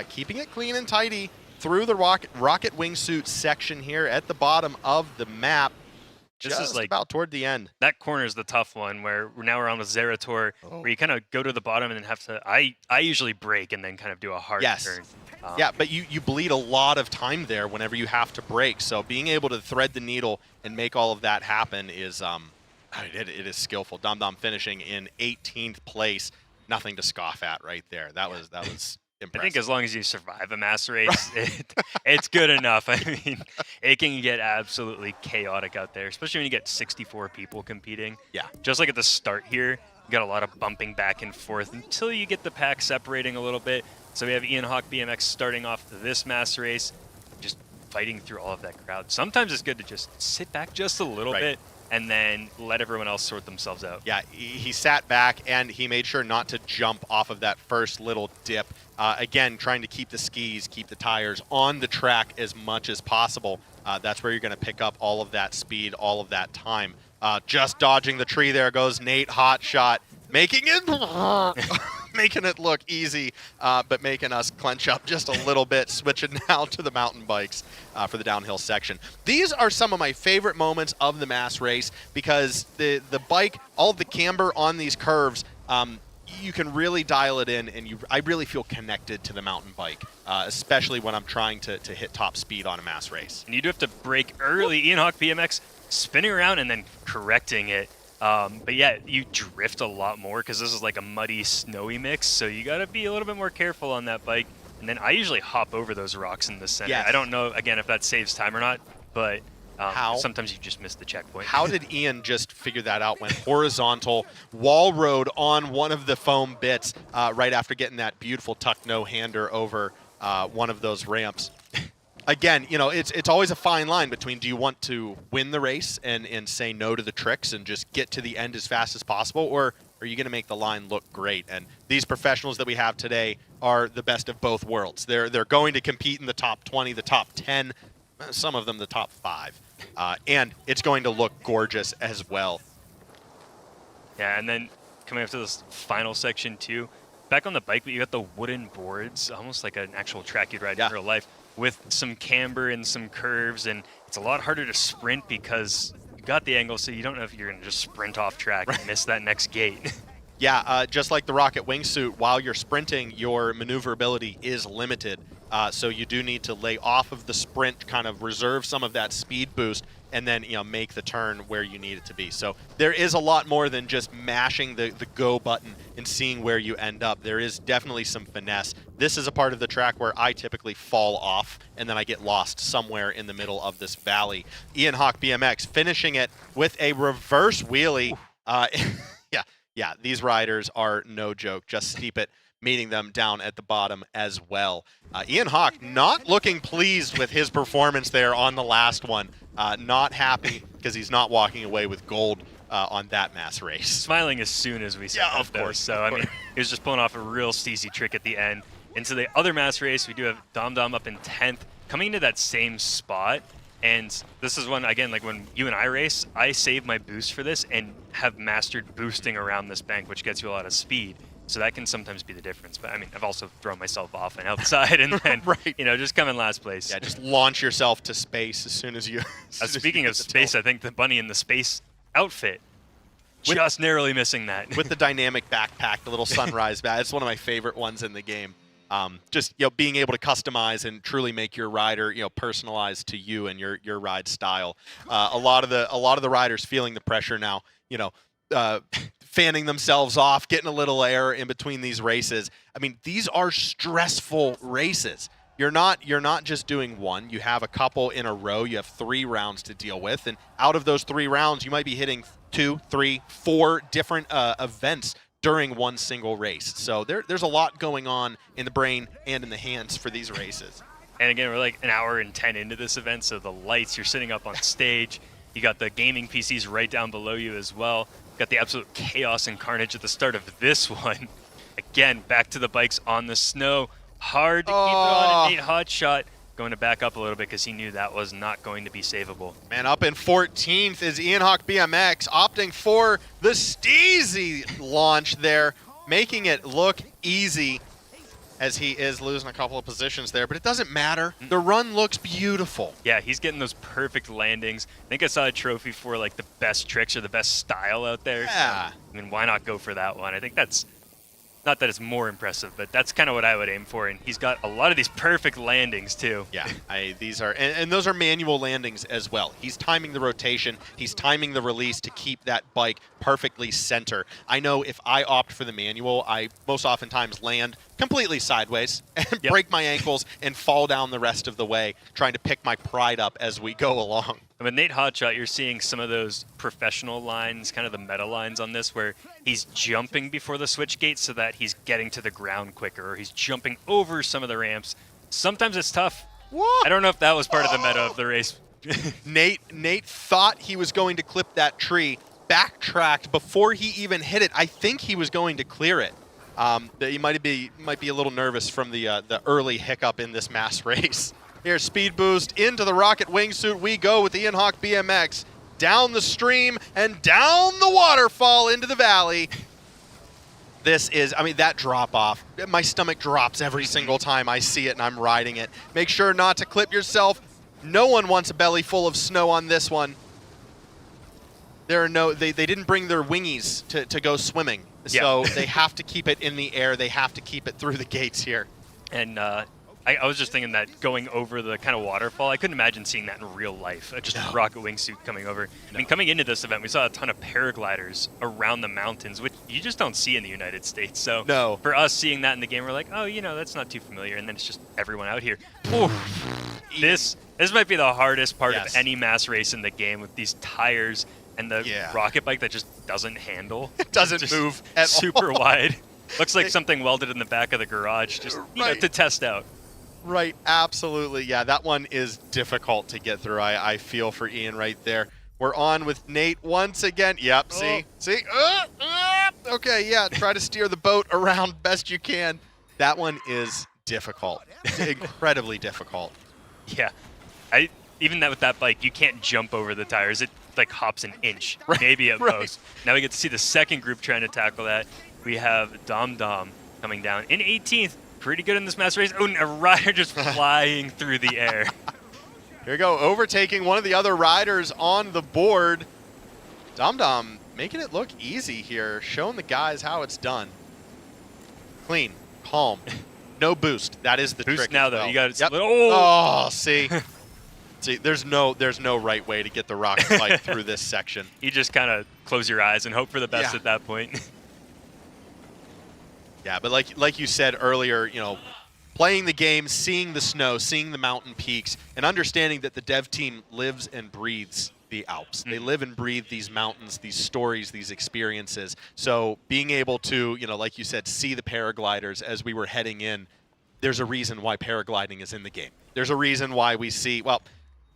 keeping it clean and tidy through the rocket wingsuit section here at the bottom of the map. This is like about toward the end. That corner is the tough one where now we're on with Zerator, where you kind of go to the bottom and then have to. I usually brake and then kind of do a hard turn. Yeah, but you bleed a lot of time there whenever you have to brake. So being able to thread the needle and make all of that happen is it is skillful. Dom Dom finishing in 18th place. Nothing to scoff at right there. That was impressive. I think as long as you survive a mass race, it's good enough. I mean, it can get absolutely chaotic out there, especially when you get 64 people competing. Yeah. Just like at the start here, you got a lot of bumping back and forth until you get the pack separating a little bit. So we have Ian Hawk BMX starting off this mass race, just fighting through all of that crowd. Sometimes it's good to just sit back just a little bit and then let everyone else sort themselves out. Yeah, he sat back and he made sure not to jump off of that first little dip. Again, trying to keep the skis, keep the tires on the track as much as possible. That's where you're going to pick up all of that speed, all of that time. Just dodging the tree there goes Nate, hot shot, making it look easy, but making us clench up just a little bit, switching now to the mountain bikes for the downhill section. These are some of my favorite moments of the mass race because the bike, all of the camber on these curves, you can really dial it in, and I really feel connected to the mountain bike, especially when I'm trying to hit top speed on a mass race. And you do have to brake early. Ian Hawk BMX spinning around and then correcting it. But yeah, you drift a lot more because this is like a muddy, snowy mix, so you got to be a little bit more careful on that bike. And then I usually hop over those rocks in the center. Yes. I don't know, again, if that saves time or not, but sometimes you just miss the checkpoint. How did Ian just figure that out when horizontal wall rode on one of the foam bits right after getting that beautiful tuck no-hander over one of those ramps? Again, it's always a fine line between do you want to win the race and say no to the tricks and just get to the end as fast as possible, or are you going to make the line look great? And these professionals that we have today are the best of both worlds. They're going to compete in the top 20, the top 10, some of them the top 5. And it's going to look gorgeous as well. Yeah, and then coming up to this final section too, back on the bike, but you got the wooden boards, almost like an actual track you'd ride in real life, with some camber and some curves, and it's a lot harder to sprint because you got the angle, so you don't know if you're going to just sprint off track and miss that next gate. Yeah, just like the rocket wingsuit, while you're sprinting, your maneuverability is limited. So you do need to lay off of the sprint, kind of reserve some of that speed boost, and then make the turn where you need it to be. So there is a lot more than just mashing the go button and seeing where you end up. There is definitely some finesse. This is a part of the track where I typically fall off, and then I get lost somewhere in the middle of this valley. Ian Hawk BMX finishing it with a reverse wheelie. Yeah, these riders are no joke. Just steep it, meeting them down at the bottom as well. Ian Hawk not looking pleased with his performance there on the last one. Not happy because he's not walking away with gold on that mass race. Smiling as soon as we said that, of course. So, I mean, he was just pulling off a real steezy trick at the end. Into the other mass race, we do have Dom Dom up in 10th, coming into that same spot. And this is one, again, like when you and I race, I save my boost for this and have mastered boosting around this bank, which gets you a lot of speed. So that can sometimes be the difference. But I mean, I've also thrown myself off and outside and then, just come in last place. Yeah, just launch yourself to space as soon as you... Speaking of space, I think the bunny in the space outfit, just narrowly missing that. With the dynamic backpack, the little sunrise bag. It's one of my favorite ones in the game. Just being able to customize and truly make your rider personalized to you and your ride style. A lot of the riders feeling the pressure now. fanning themselves off, getting a little air in between these races. I mean, these are stressful races. You're not just doing one. You have a couple in a row. You have 3 rounds to deal with, and out of those 3 rounds, you might be hitting 2, 3, 4 different events during one single race. So there's a lot going on in the brain and in the hands for these races. And again, we're like an hour and 10 into this event, so the lights, you're sitting up on stage. You got the gaming PCs right down below you as well. Got the absolute chaos and carnage at the start of this one. Again, back to the bikes on the snow. Hard to keep it on, and Nate Hotshot going to back up a little bit because he knew that was not going to be savable. Man, up in 14th is Ian Hawk BMX, opting for the Steezy launch there, making it look easy as he is losing a couple of positions there, but it doesn't matter. The run looks beautiful. Yeah, he's getting those perfect landings. I think I saw a trophy for like the best tricks or the best style out there. Yeah. So, I mean, why not go for that one? I think that's, not that it's more impressive, but that's kind of what I would aim for. And he's got a lot of these perfect landings too. Yeah, these are, and those are manual landings as well. He's timing the rotation, he's timing the release to keep that bike perfectly center. I know if I opt for the manual, I most oftentimes land completely sideways and break my ankles and fall down the rest of the way, trying to pick my pride up as we go along. And with Nate Hotshot, you're seeing some of those professional lines, kind of the meta lines on this, where he's jumping before the switch gate so that he's getting to the ground quicker, or he's jumping over some of the ramps. Sometimes it's tough. What? I don't know if that was part of the meta of the race. Nate thought he was going to clip that tree, backtracked before he even hit it. I think he was going to clear it. He might be a little nervous from the early hiccup in this mass race. Here's speed boost into the rocket wingsuit. We go with the Ian Hawk BMX down the stream and down the waterfall into the valley. This is, I mean, that drop off. My stomach drops every single time I see it and I'm riding it. Make sure not to clip yourself. No one wants a belly full of snow on this one. There are no, they didn't bring their wingies to go swimming. So they have to keep it in the air. They have to keep it through the gates here. And I was just thinking that going over the kind of waterfall, I couldn't imagine seeing that in real life. Just a rocket wingsuit coming over. I mean, coming into this event, we saw a ton of paragliders around the mountains, which you just don't see in the United States. So for us seeing that in the game, we're like, oh, you know, that's not too familiar. And then it's just everyone out here. This might be the hardest part of any mass race in the game with these tires and the rocket bike that just doesn't handle. It doesn't move at super all. wide. Looks like something welded in the back of the garage, just you know, to test out. Right, absolutely. Yeah, that one is difficult to get through. I feel for Ian right there. We're on with Nate once again. Yep, see? Okay, yeah, try to steer the boat around best you can. That one is difficult, incredibly difficult. Yeah, even with that bike, you can't jump over the tires. It like hops an inch, maybe at most. Now we get to see the second group trying to tackle that. We have Dom coming down in 18th. Pretty good in this mass race. Oh, and a rider just flying through the air. Here we go, overtaking one of the other riders on the board. Dom making it look easy here, showing the guys how it's done. Clean, calm, no boost. That is the boost trick. now, though. You got yep. Oh, see. See, there's no right way to get the rocket bike through this section. You just kind of close your eyes and hope for the best at that point. Yeah, but like you said earlier, you know, playing the game, seeing the snow, seeing the mountain peaks, and understanding that the dev team lives and breathes the Alps. They live and breathe these mountains, these stories, these experiences. So being able to, you know, like you said, see the paragliders as we were heading in, there's a reason why paragliding is in the game. There's a reason why we see, well,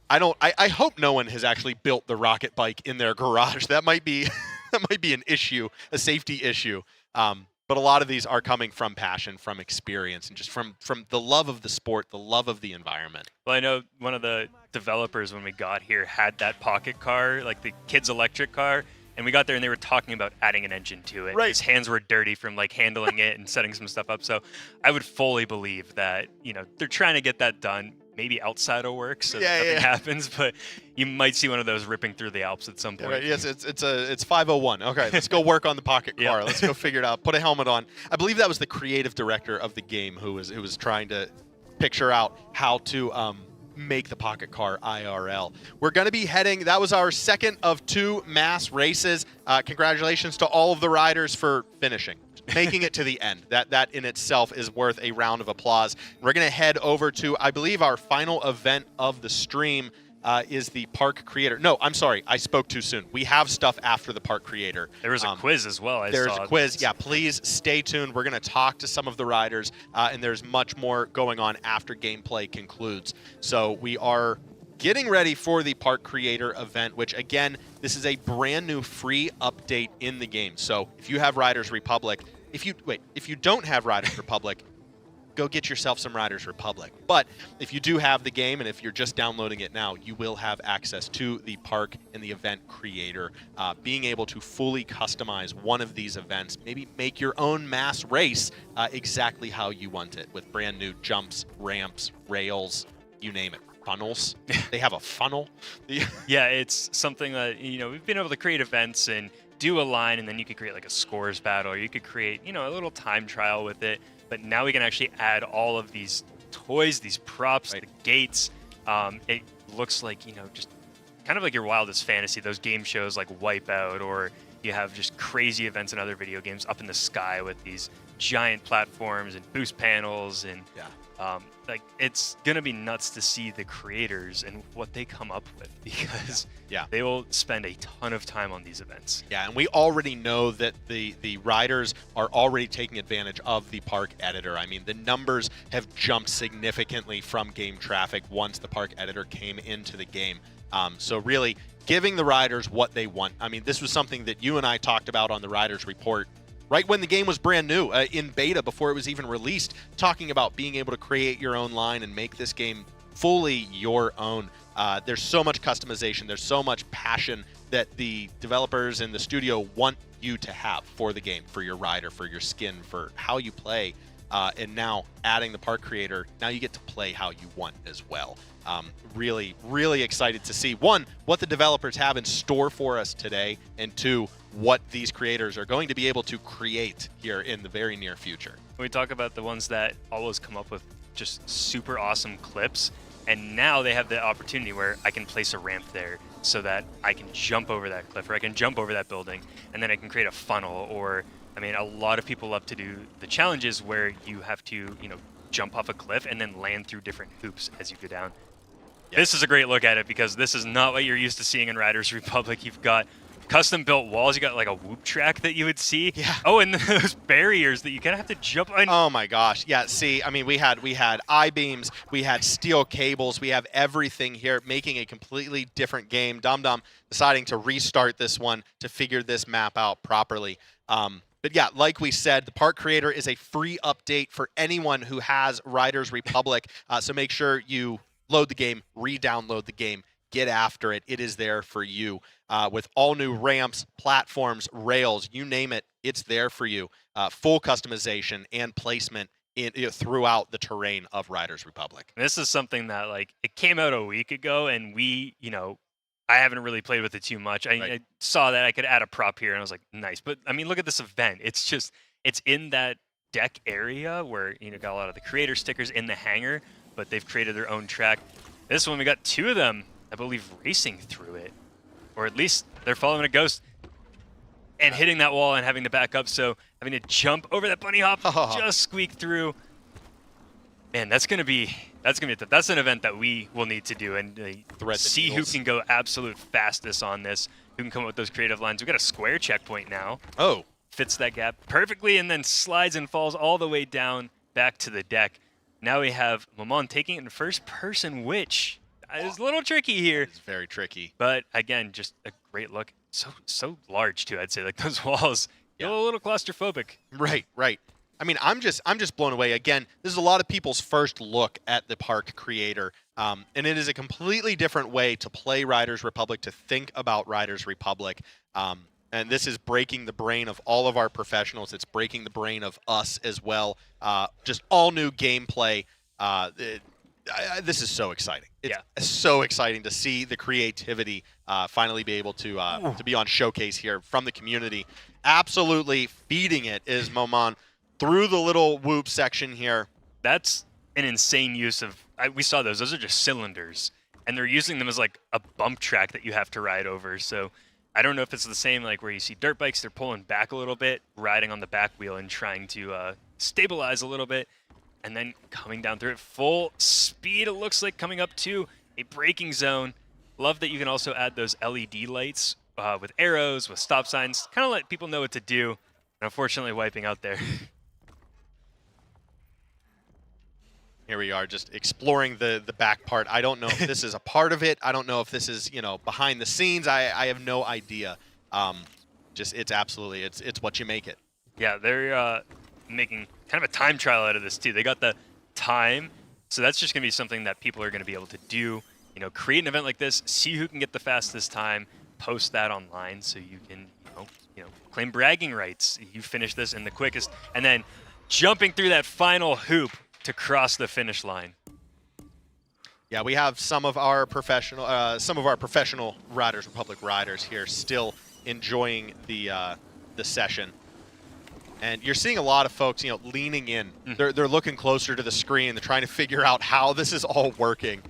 I hope no one has actually built the rocket bike in their garage. That might be an issue, a safety issue. But a lot of these are coming from passion, from experience, and just from the love of the sport, the love of the environment. Well, I know one of the developers when we got here had that Pockett car, like the kids' electric car, and we got there and they were talking about adding an engine to it. Right. His hands were dirty from like handling it and setting some stuff up. So I would fully believe that, you know, they're trying to get that done. Maybe outside of work, so that nothing happens, but you might see one of those ripping through the Alps at some point. Right. Yes, it's 501. Okay, let's go work on the Pockett car. Let's go figure it out. Put a helmet on. I believe that was the creative director of the game who was trying to picture out how to make the Pocket Car IRL. We're going to be heading, that was our second of 2 mass races. Congratulations to all of the riders for finishing, making it to the end. That in itself is worth a round of applause. We're going to head over to, I believe, our final event of the stream. Is the park creator. No, I'm sorry. I spoke too soon. We have stuff after the park creator. There was a quiz as well. There's a quiz. Yeah, please stay tuned. We're going to talk to some of the riders, and there's much more going on after gameplay concludes. So we are getting ready for the park creator event, which again, this is a brand new free update in the game. So if you have Riders Republic, if you don't have Riders Republic, go get yourself some Riders Republic. But if you do have the game, and if you're just downloading it now, you will have access to the park and the event creator, being able to fully customize one of these events, maybe make your own mass race exactly how you want it, with brand new jumps, ramps, rails, you name it. Funnels. They have a funnel. Yeah, it's something that, we've been able to create events and do a line, and then you could create like a scores battle, or you could create, a little time trial with it. But now we can actually add all of these toys, these props, the gates. It looks like, just kind of like your wildest fantasy, those game shows like Wipeout, or you have just crazy events in other video games up in the sky with these giant platforms and boost panels. And it's going to be nuts to see the creators and what they come up with, because they will spend a ton of time on these events. Yeah, and we already know that the riders are already taking advantage of the park editor. I mean, the numbers have jumped significantly from game traffic once the park editor came into the game. So really giving the riders what they want. I mean, this was something that you and I talked about on the Riders Report right when the game was brand new, in beta, before it was even released, talking about being able to create your own line and make this game fully your own. There's so much customization, there's so much passion that the developers and the studio want you to have for the game, for your rider, for your skin, for how you play. And now adding the park creator, now you get to play how you want as well. Really, really excited to see, one, what the developers have in store for us today, and two, what these creators are going to be able to create here in the very near future. We talk about the ones that always come up with just super awesome clips, and now they have the opportunity where I can place a ramp there so that I can jump over that cliff, or I can jump over that building, and then I can create a funnel. Or, I mean, a lot of people love to do the challenges where you have to, jump off a cliff and then land through different hoops as you go down. Yeah. This is a great look at it, because this is not what you're used to seeing in Riders Republic. You've got custom built walls, you got like a whoop track that you would see. Yeah. Oh, and those barriers that you kind of have to jump on. Oh my gosh. Yeah, see, I mean, we had I-beams, we had steel cables, we have everything here, making a completely different game. Dum Dum deciding to restart this one to figure this map out properly. But yeah, like we said, the Park Creator is a free update for anyone who has Riders Republic. So make sure you load the game, re-download the game, get after it. It is there for you. With all new ramps, platforms, rails, you name it, it's there for you. Full customization and placement throughout the terrain of Riders Republic. This is something that, like, it came out a week ago, and we, I haven't really played with it too much. I saw that I could add a prop here, and I was like, nice. But, I mean, look at this event. It's just, it's in that deck area where, got a lot of the creator stickers in the hangar, but they've created their own track. This one, we got 2 of them, I believe, racing through it. Or at least they're following a ghost and hitting that wall and having to back up. So having to jump over that bunny hop, just squeak through. Man, that's an event that we will need to do, and see who can go absolute fastest on this, who can come up with those creative lines. We've got a square checkpoint now. Oh. Fits that gap perfectly, and then slides and falls all the way down back to the deck. Now we have Mamon taking it in first person, which is a little tricky here. It's very tricky. But again, just a great look. So large too, I'd say. Like, those walls, a little claustrophobic. Right. I mean, I'm just blown away. Again, this is a lot of people's first look at the Park Creator, and it is a completely different way to play Riders Republic, to think about Riders Republic. And this is breaking the brain of all of our professionals. It's breaking the brain of us as well. Just all new gameplay. This is so exciting. It's so exciting to see the creativity finally be able to be on showcase here from the community. Absolutely feeding it is Momon through the little whoop section here. That's an insane use of. We saw those. Those are just cylinders, and they're using them as like a bump track that you have to ride over. So I don't know if it's the same like where you see dirt bikes. They're pulling back a little bit, riding on the back wheel, and trying to stabilize a little bit, and then coming down through it full speed. It looks like coming up to a braking zone. Love that you can also add those LED lights with arrows, with stop signs, kind of let people know what to do. And unfortunately, wiping out there. Here we are, just exploring the back part. I don't know if this is a part of it. I don't know if this is, you know, behind the scenes. I have no idea. Just it's absolutely it's what you make it. Yeah, they're making kind of a time trial out of this too. They got the time, so that's just going to be something that people are going to be able to do. You know, create an event like this, see who can get the fastest time, post that online so you can, you know, claim bragging rights. You finish this in the quickest, and then jumping through that final hoop to cross the finish line. Yeah, we have some of our professional Riders Republic riders here still enjoying the session. And you're seeing a lot of folks, you know, leaning in. They're looking closer to the screen. They're trying to figure out how this is all working.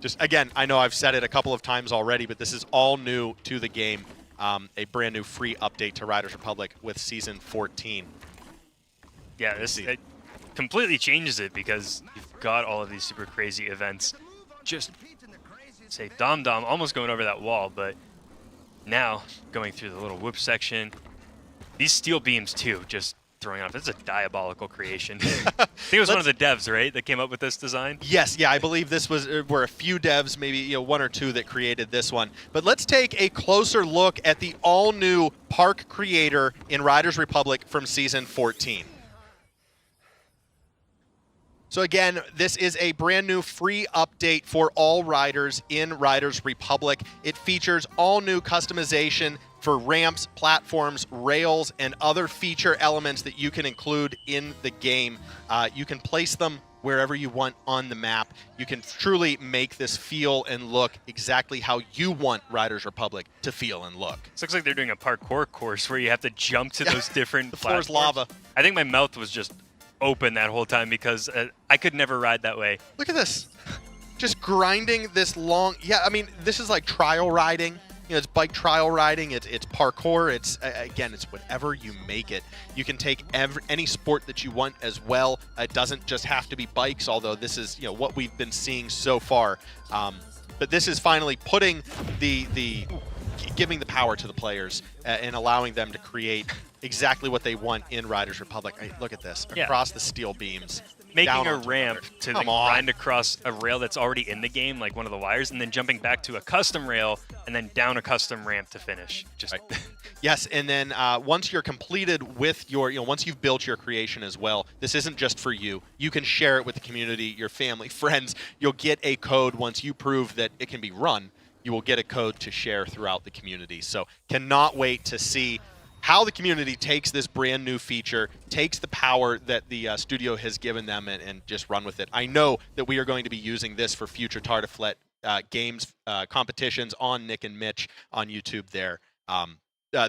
Just again, I know I've said it a couple of times already, but this is all new to the game. A brand new free update to Riders Republic with Season 14. Yeah, it completely changes it because you've got all of these super crazy events. Just say Dom almost going over that wall, but now going through the little whoop section. These steel beams too, just throwing off. It's a diabolical creation. I think it was one of the devs, right, that came up with this design? Yes, yeah, I believe this were a few devs, maybe one or two that created this one. But let's take a closer look at the all-new park creator in Riders Republic from Season 14. So again, this is a brand new free update for all riders in Riders Republic. It features all new customization for ramps, platforms, rails, and other feature elements that you can include in the game. You can place them wherever you want on the map. You can truly make this feel and look exactly how you want Riders Republic to feel and look. This looks like they're doing a parkour course where you have to jump to those different The floor's platforms. lava. I think my mouth was just open that whole time because I could never ride that way. Look at this. Just grinding this long. Yeah, I mean, this is like trial riding. You know, it's bike trial riding. It's parkour. It's again, it's whatever you make it. You can take any sport that you want as well. It doesn't just have to be bikes, although this is, you know, what we've been seeing so far. But this is finally putting giving the power to the players and allowing them to create exactly what they want in Riders Republic. Look at this, across the steel beams. Making a ramp to then grind across a rail that's already in the game, like one of the wires, and then jumping back to a custom rail and then down a custom ramp to finish. Just right. Yes, and then once you're completed with your, once you've built your creation as well, this isn't just for you. You can share it with the community, your family, friends. You'll get a code once you prove that it can be run. You will get a code to share throughout the community. So cannot wait to see how the community takes this brand new feature, takes the power that the studio has given them and just run with it. I know that we are going to be using this for future Tartiflet games competitions on Nick and Mitch on YouTube there.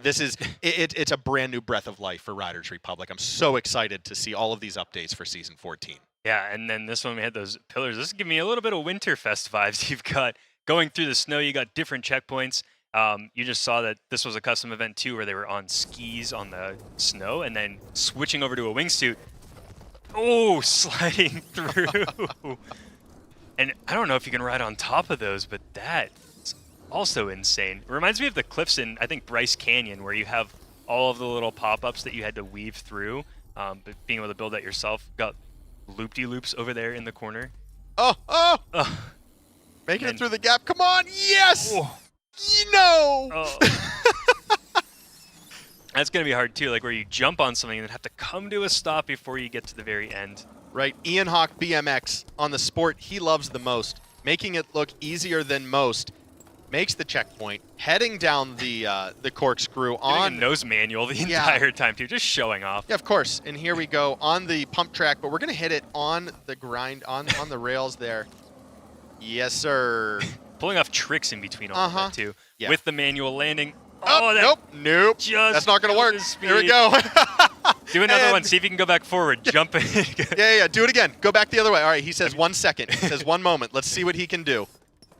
This is it's a brand new breath of life for Riders Republic. I'm so excited to see all of these updates for Season 14. Yeah, and then this one we had those pillars. This is giving me a little bit of Winterfest vibes. You've got going through the snow, you got different checkpoints. You just saw that this was a custom event too, where they were on skis on the snow and then switching over to a wingsuit. Oh, sliding through. And I don't know if you can ride on top of those, but that's also insane. It reminds me of the cliffs in, I think, Bryce Canyon, where you have all of the little pop-ups that you had to weave through. But being able to build that yourself, got loop-de-loops over there in the corner. Oh! Making it through the gap. Come on! Yes! Oh. No! Oh. That's going to be hard too, like where you jump on something and then have to come to a stop before you get to the very end. Right. Ian Hawk BMX on the sport he loves the most, making it look easier than most, makes the checkpoint, heading down the corkscrew on a nose manual the entire time too, just showing off. Yeah, of course. And here we go on the pump track, but we're going to hit it on the grind, on the rails there. Yes, sir. Pulling off tricks in between all of that too, with the manual landing. Oh, nope. That's not going to work. Here we go. Do another one. See if you can go back forward. Jump in. Yeah. Do it again. Go back the other way. All right, he says 1 second. He says 1 moment. Let's see what he can do.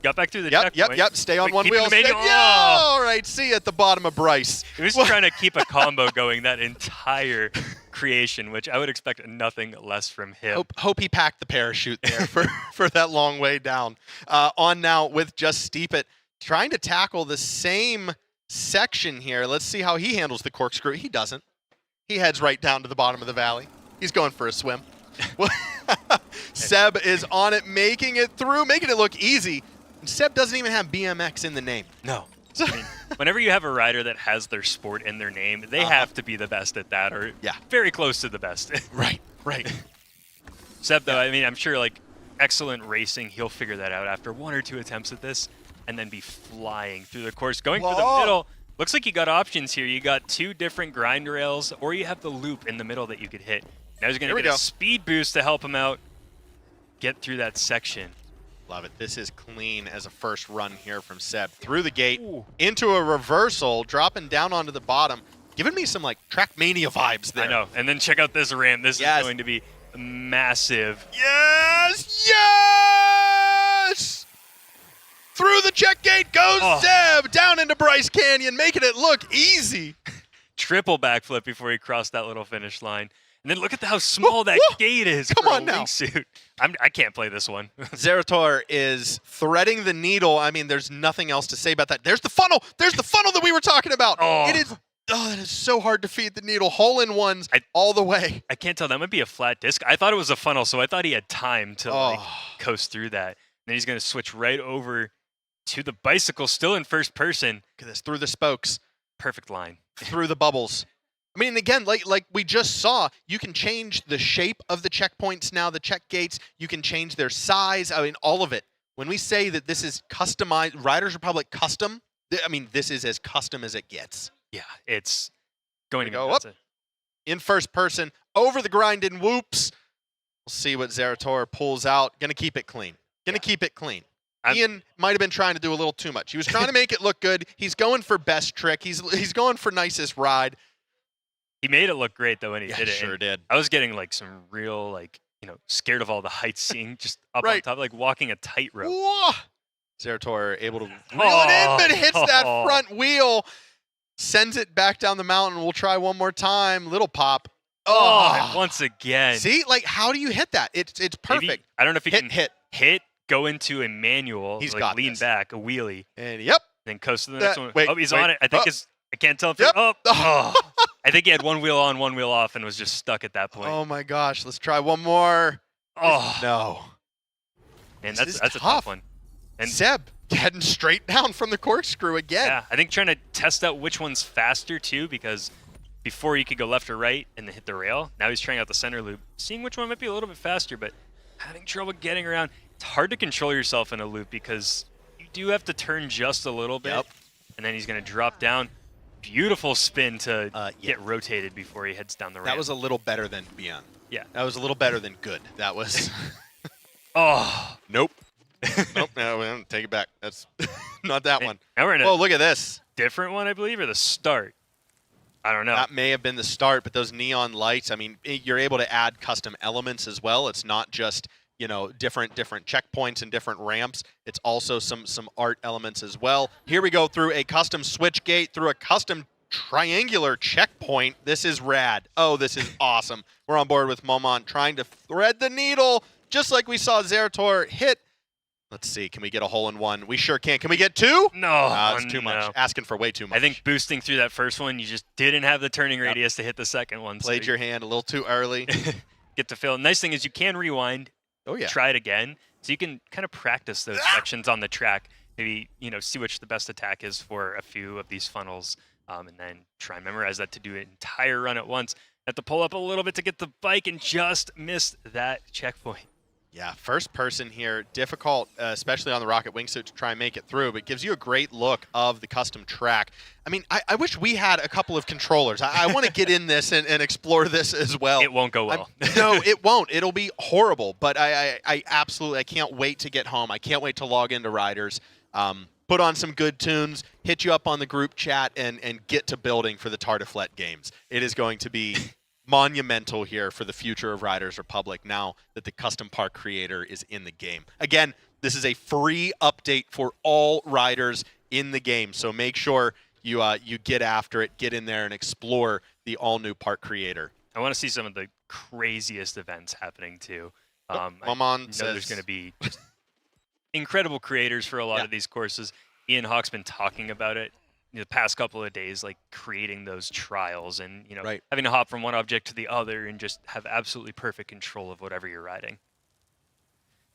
Got back through the checkpoint. Yep. Stay on Wait, one keep wheel. the manual. Yeah, all right. See you at the bottom of Bryce. He was trying to keep a combo going that entire creation, which I would expect nothing less from him. Hope he packed the parachute there for that long way down. On now with Just Steep It, trying to tackle the same section here. Let's see how he handles the corkscrew. He doesn't. He heads right down to the bottom of the valley. He's going for a swim. Seb is on it, making it through, making it look easy. And Seb doesn't even have BMX in the name. No. I mean, whenever you have a rider that has their sport in their name, they have to be the best at that, or very close to the best. Right. Seb, though, I mean, I'm sure like excellent racing, he'll figure that out after 1 or 2 attempts at this, and then be flying through the course, going for the middle. Looks like you got options here. You got 2 different grind rails, or you have the loop in the middle that you could hit. Now he's going to get a speed boost to help him out get through that section. Love it. This is clean as a first run here from Seb. Through the gate, into a reversal, dropping down onto the bottom. Giving me some like Trackmania vibes there. I know. And then check out this ramp. This is going to be massive. Yes! Through the check gate goes Seb, down into Bryce Canyon, making it look easy. Triple backflip before he crossed that little finish line. And then look at how small that gate is. Come on now. Wingsuit. I can't play this one. Zerator is threading the needle. I mean, there's nothing else to say about that. There's the funnel. There's the funnel that we were talking about. It is. Oh, that is so hard to feed the needle. Hole-in-ones all the way. I can't tell. That might be a flat disc. I thought it was a funnel, so I thought he had time to like coast through that. And then he's going to switch right over to the bicycle, still in first person. Look at this. Through the spokes. Perfect line. Through the bubbles. I mean, again, like we just saw, you can change the shape of the checkpoints now, the check gates. You can change their size. I mean, all of it. When we say that this is customized, Riders Republic custom, I mean, this is as custom as it gets. Yeah, it's going to go up in first person, over the grind and whoops. We'll see what Zerator pulls out. Going to keep it clean. Keep it clean. Ian might have been trying to do a little too much. He was trying to make it look good. He's going for best trick. He's going for nicest ride. He made it look great though when he did it. Sure did. I was getting like some real like, scared of all the heights, seeing just up on top, like walking a tightrope. Zerator able to reel it in, but hits that front wheel, sends it back down the mountain. We'll try one more time. Little pop. And once again. See, like how do you hit that? It's perfect. Maybe, I don't know if he can hit, go into a manual, he's like got lean back, a wheelie. And then coast to the next one. Wait, he's on it. I think I can't tell if I think he had one wheel on, one wheel off, and was just stuck at that point. Oh my gosh, let's try one more. No. And that's a tough one. And Seb heading straight down from the corkscrew again. Yeah, I think trying to test out which one's faster too, because before you could go left or right and then hit the rail. Now he's trying out the center loop, seeing which one might be a little bit faster, but having trouble getting around. It's hard to control yourself in a loop because you do have to turn just a little bit, and then he's going to drop down. Beautiful spin to get rotated before he heads down the ramp. That was a little better than Beyond. Yeah. That was a little better than good. That was... Nope. Nope. No, take it back. That's not that one. Now we're in look at this. Different one, I believe, or the start? I don't know. That may have been the start, but those neon lights, I mean, you're able to add custom elements as well. It's not just, different checkpoints and different ramps. It's also some art elements as well. Here we go through a custom switch gate, through a custom triangular checkpoint. This is rad. Oh, this is awesome. We're on board with Momon trying to thread the needle, just like we saw Zerator hit. Let's see. Can we get a hole-in-one? We sure can. Can we get 2? No. It's too much. Asking for way too much. I think boosting through that first one, you just didn't have the turning radius to hit the second one. Played your hand a little too early. Get to fail. Nice thing is you can rewind. Oh, yeah. Try it again. So you can kind of practice those sections on the track. Maybe, see which the best attack is for a few of these funnels. And then try and memorize that to do an entire run at once. Have to pull up a little bit to get the bike and just miss that checkpoint. Yeah, first person here, difficult, especially on the rocket wingsuit, to try and make it through, but gives you a great look of the custom track. I mean, I wish we had a couple of controllers. I want to get in this and explore this as well. It won't go well. No, it won't. It'll be horrible, but I absolutely, I can't wait to get home. I can't wait to log into Riders, put on some good tunes, hit you up on the group chat, and get to building for the Tartiflet games. It is going to be monumental here for the future of Riders Republic now that the custom park creator is in the game. Again, this is a free update for all riders in the game, so make sure you get after it, get in there and explore the all-new park creator. I want to see some of the craziest events happening too. I Maman know says there's going to be incredible creators for a lot of these courses. Ian Hawke's been talking about it the past couple of days, like creating those trials and having to hop from one object to the other and just have absolutely perfect control of whatever you're riding.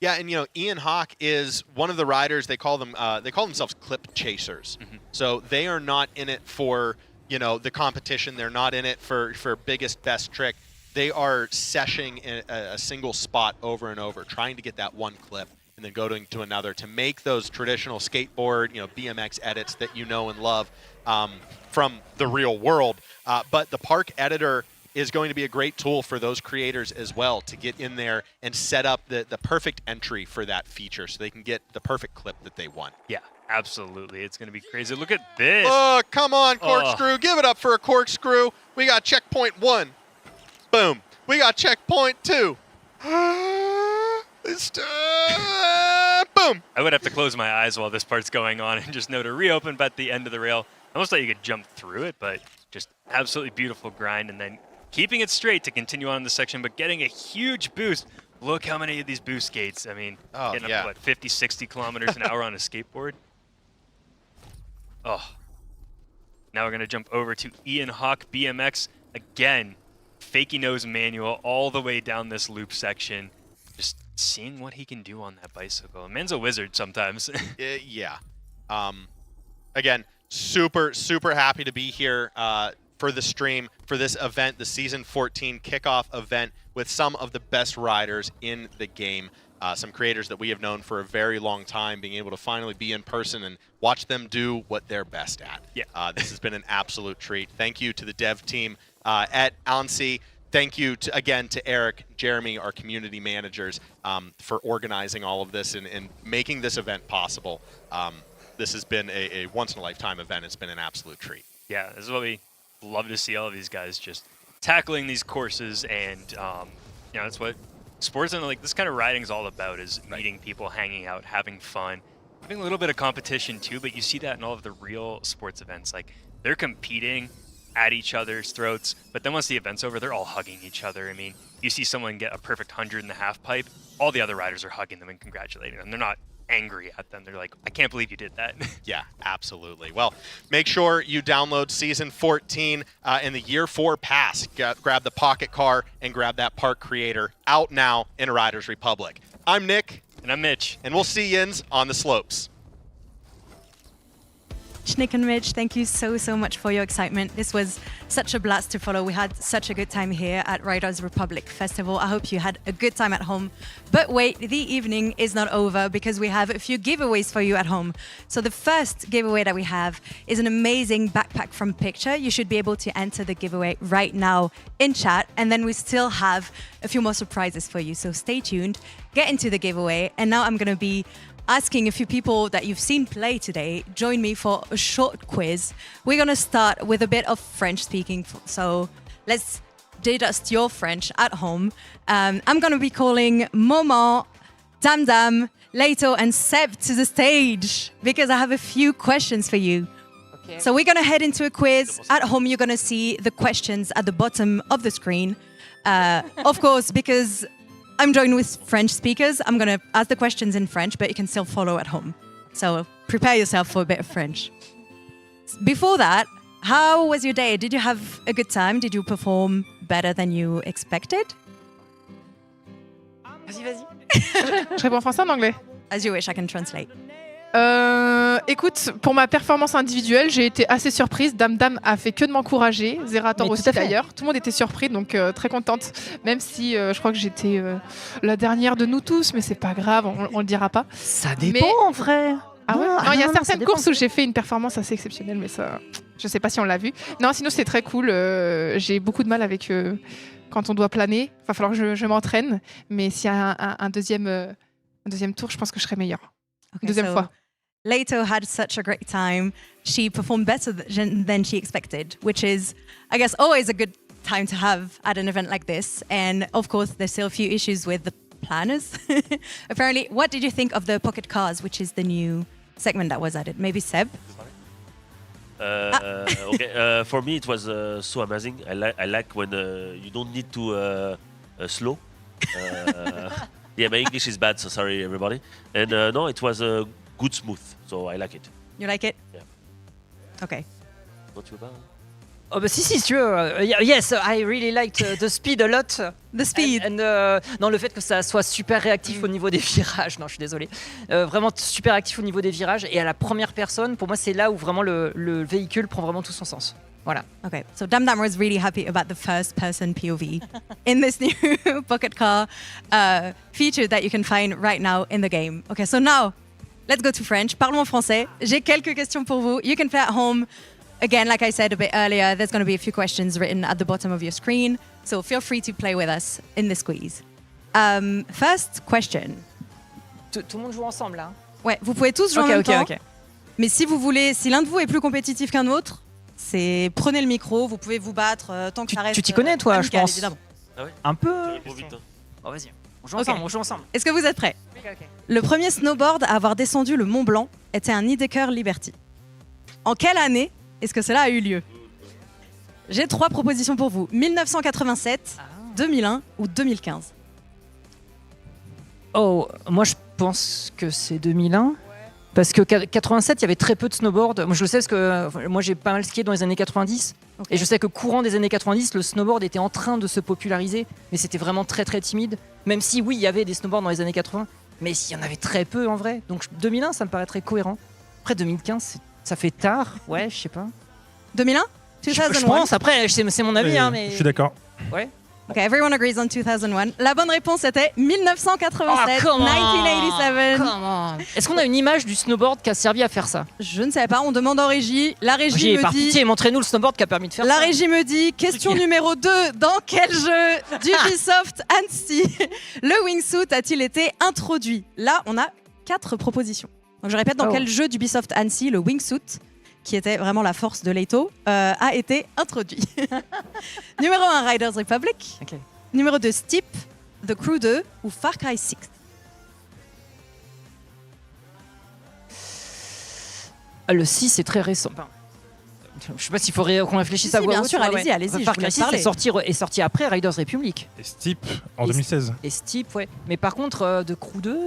Yeah, and Ian Hawke is one of the riders. They call themselves clip chasers. So they are not in it for the competition. They're not in it for biggest best trick. They are seshing in a single spot over and over, trying to get that one clip and then going to another to make those traditional skateboard, BMX edits that you know and love from the real world. But the park editor is going to be a great tool for those creators as well to get in there and set up the perfect entry for that feature so they can get the perfect clip that they want. Yeah, absolutely. It's going to be crazy. Look at this. Oh, come on, Corkscrew. Give it up for a Corkscrew. We got checkpoint 1. Boom. We got checkpoint 2. Boom. I would have to close my eyes while this part's going on and just know to reopen at the end of the rail. I almost thought you could jump through it, but just absolutely beautiful grind and then keeping it straight to continue on in the section, but getting a huge boost. Look how many of these boost gates. I mean, getting up to, what, 50, 60 kilometers an hour on a skateboard? Oh. Now we're going to jump over to Ian Hawke BMX. Again, fakey nose manual all the way down this loop section. Just seeing what he can do on that bicycle. Man's a wizard sometimes. Yeah. Again, super, super happy to be here for the stream, for this event, the Season 14 kickoff event with some of the best riders in the game. Some creators that we have known for a very long time, being able to finally be in person and watch them do what they're best at. Yeah. This has been an absolute treat. Thank you to the dev team at ANSI. Thank you, again, to Eric, Jeremy, our community managers, for organizing all of this and making this event possible. This has been a once-in-a-lifetime event. It's been an absolute treat. Yeah, this is what we love to see, all of these guys just tackling these courses, and that's what sports and this kind of riding is all about, is meeting people, hanging out, having fun, having a little bit of competition too, but you see that in all of the real sports events. Like, they're competing at each other's throats, but then once the event's over, they're all hugging each other. I mean, you see someone get a perfect 100 in the half pipe, all the other riders are hugging them and congratulating them. They're not angry at them. They're like, I can't believe you did that. Yeah, absolutely. Well, make sure you download Season 14 and the Year 4 Pass. Grab the Pockett Car and grab that park creator, out now in Riders Republic. I'm Nick. And I'm Mitch. And we'll see yins on the slopes. Nick and Mitch, thank you so much for your excitement. This was such a blast to follow. We had such a good time here at Riders Republic Festival. I hope you had a good time at home. But wait, the evening is not over because we have a few giveaways for you at home. So the first giveaway that we have is an amazing backpack from Picture. You should be able to enter the giveaway right now in chat. And then we still have a few more surprises for you. So stay tuned, get into the giveaway. And now I'm going to be asking a few people that you've seen play today, join me for a short quiz. We're going to start with a bit of French speaking. So let's dust your French at home. I'm going to be calling Moment, Dam Dam, Leto and Seb to the stage because I have a few questions for you. Okay. So we're going to head into a quiz. At home, you're going to see the questions at the bottom of the screen. Of course, because I'm joined with French speakers, I'm going to ask the questions in French, but you can still follow at home. So prepare yourself for a bit of French. Before that, how was your day? Did you have a good time? Did you perform better than you expected? Vas-y. Je réponds en français ou en anglais? As you wish, I can translate. Écoute, pour ma performance individuelle, j'ai été assez surprise. Dam Dam a fait que de m'encourager. Zerator aussi d'ailleurs. Tout le monde était surpris, donc très contente. Même si je crois que j'étais la dernière de nous tous, mais c'est pas grave, on le dira pas. Ça dépend en vrai. Ah ouais. Non, il y a certaines courses où j'ai fait une performance assez exceptionnelle, mais ça, je sais pas si on l'a vu. Non, sinon c'est très cool. J'ai beaucoup de mal avec quand on doit planer. Il va falloir que je m'entraîne, mais s'il y a un deuxième tour, je pense que je serai meilleure. Okay, deuxième fois. Leto had such a great time. She performed better than she expected, which is, I guess, always a good time to have at an event like this. And of course, there's still a few issues with the planners. Apparently, what did you think of the Pockett Cars, which is the new segment that was added? Maybe Seb? Okay, for me it was so amazing. I like when you don't need to slow. Yeah, my English is bad, so sorry everybody. And no, it was good smooth, so I like it. You like it? Yeah. Okay. Not too bad. Oh bah si c'est sûr. Yes, I really liked the speed a lot. The speed. And non, le fait que ça soit super réactif au niveau des virages. Non, je suis désolé. Vraiment super actif au niveau des virages et à la première personne. Pour moi, c'est là où vraiment le véhicule prend vraiment tout son sens. Voilà. Okay, so Damdam was really happy about the first-person POV in this new Pockett Car feature that you can find right now in the game. Okay, so now let's go to French. Parlons en français. J'ai quelques questions pour vous. You can play at home. Again, like I said a bit earlier, there's going to be a few questions written at the bottom of your screen, so feel free to play with us in this quiz. First question. Tout le monde joue ensemble là. Ouais, vous pouvez tous jouer en même temps. Ok. Mais si vous voulez, si l'un de vous est plus compétitif qu'un autre, prenez le micro, vous pouvez vous battre tant que ça reste. Tu t'y connais toi, amical, je pense. évidemment. Ah ouais. Un peu. Trop vite. Hein. Oh, vas-y. On joue ensemble. Est-ce que vous êtes prêts? Le premier snowboard à avoir descendu le Mont Blanc était un Nidecker Liberty. En quelle année est-ce que cela a eu lieu? J'ai 3 propositions pour vous. 1987, 2001 ou 2015. Oh, moi je pense que c'est 2001. Parce que 87, il y avait très peu de snowboard. Moi je le sais parce que moi j'ai pas mal skié dans les années 90. Okay. Et je sais que courant des années 90, le snowboard était en train de se populariser. Mais c'était vraiment très très timide. Même si oui, il y avait des snowboards dans les années 80. Mais il y en avait très peu en vrai. Donc 2001, ça me paraît très cohérent. Après 2015, ça fait tard. Ouais, je sais pas. 2001? Je pense, après, c'est mon avis. Mais... Je suis d'accord. Ouais. Ok, everyone agrees on 2001. La bonne réponse était 1987, 1987. Come on. Est-ce qu'on a une image du snowboard qui a servi à faire ça? Je ne sais pas, on demande en régie. La régie me dit... Pitié, montrez-nous le snowboard qui a permis de faire ça. La régie me dit, question numéro 2, dans quel jeu d'Ubisoft Annecy le wingsuit a-t-il été introduit? Là, on a 4 propositions. Donc je répète, dans quel jeu d'Ubisoft Annecy le wingsuit, qui était vraiment la force de Leito, a été introduit? Numéro 1, Riders Republic. Okay. Numéro 2, Steep, The Crew 2 ou Far Cry 6. Le 6 c'est très récent. Enfin, je sais pas s'il faudrait qu'on réfléchisse à voix haute. Bien sûr, allez-y. Far Cry 6 est sorti après Riders Republic. Et Steep en 2016. Et Steep, ouais. Mais par contre, The Crew 2...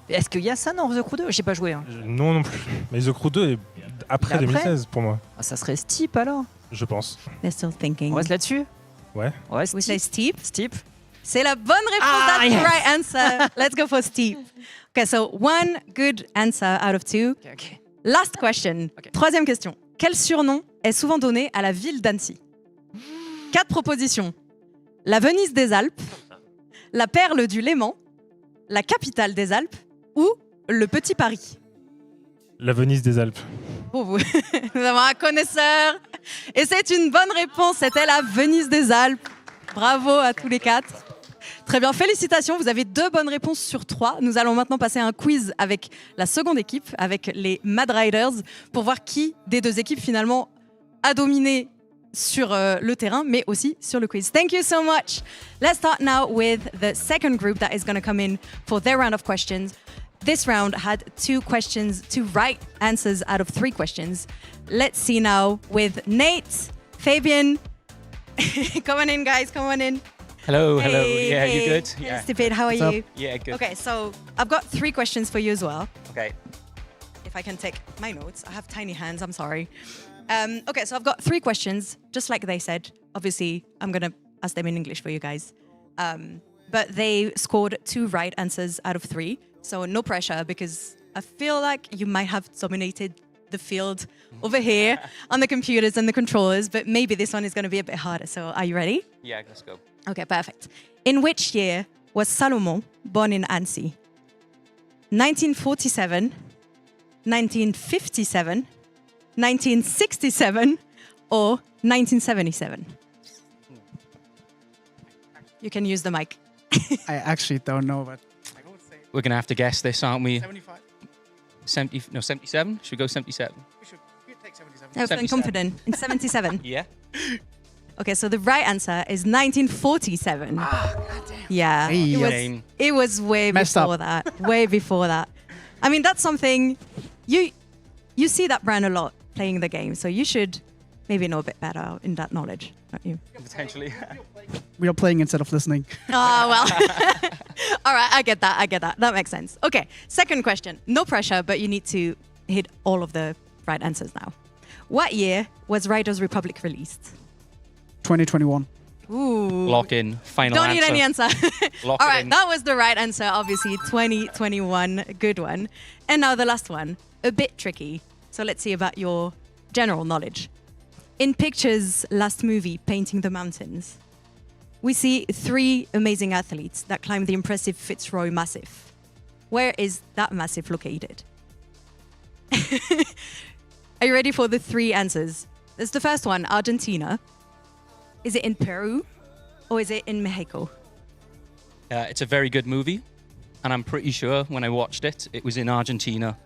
Est-ce qu'il y a ça dans The Crew 2? J'ai pas joué. Hein. Non plus. Mais The Crew 2 est après 2016 pour moi. Ah, ça serait Steep alors? Je pense. They're still thinking. On reste là-dessus? Ouais. We say Steep. Steep. C'est la bonne réponse. That's the right answer. Let's go for Steep. Okay, so 1 good answer out of 2. Okay. Last question. Okay. 3e question. Quel surnom est souvent donné à la ville d'Annecy? 4 propositions. La Venise des Alpes, la perle du Léman, la capitale des Alpes ou le Petit Paris? La Venise des Alpes. Pour vous. Nous avons un connaisseur. Et c'est une bonne réponse. C'était la Venise des Alpes. Bravo à tous les 4. Très bien, félicitations. Vous avez 2 bonnes réponses sur 3. Nous allons maintenant passer à un quiz avec la seconde équipe, avec les Mad Riders, pour voir qui des 2 équipes finalement a dominé sur le terrain, mais aussi sur le quiz. Thank you so much. Let's start now with the second group that is going to come in for their round of questions. This round had 2 questions, 2 right answers out of 3 questions. Let's see now with Nate, Fabian. Come on in, guys. Come on in. Hello. Hey, Yeah, hey. you good? Hey, Yeah. Stupid, how are What's you? up? Yeah, good. Okay, so I've got 3 questions for you as well. Okay. If I can take my notes. I have tiny hands, I'm sorry. Okay, so I've got 3 questions, just like they said. Obviously, I'm going to ask them in English for you guys. But they scored 2 right answers out of 3. So no pressure, because I feel like you might have dominated the field over here on the computers and the controllers, but maybe this one is going to be a bit harder. So are you ready? Yeah, let's go. Okay, perfect. In which year was Salomon born in Annecy? 1947, 1957, 1967, or 1977? You can use the mic. I actually don't know, but I would say We're going to have to guess this, aren't we? 75. 77? Should we go 77? We should take 77. I'm feeling confident. In 77. Yeah. Okay, so the right answer is 1947. Yeah, it was way Messed before up. that. Way before that. I mean, that's something you see that brand a lot playing the game, so you should maybe know a bit better in that knowledge, don't you? Potentially. We are playing instead of listening. Oh, well. All right, I get that. That makes sense. Okay, second question. No pressure, but you need to hit all of the right answers now. What year was Riders Republic released? 2021. Ooh. Lock in. Final Don't answer. need any answer. Lock All it right, in. that was the right answer, obviously. 2021, good one. And now the last one, a bit tricky. So let's see about your general knowledge. In Picture's last movie, Painting the Mountains, we see 3 amazing athletes that climb the impressive Fitzroy Massif. Where is that massif located? Are you ready for the 3 answers? There's the first one, Argentina. Is it in Peru or is it in Mexico? It's a very good movie, and I'm pretty sure when I watched it, it was in Argentina.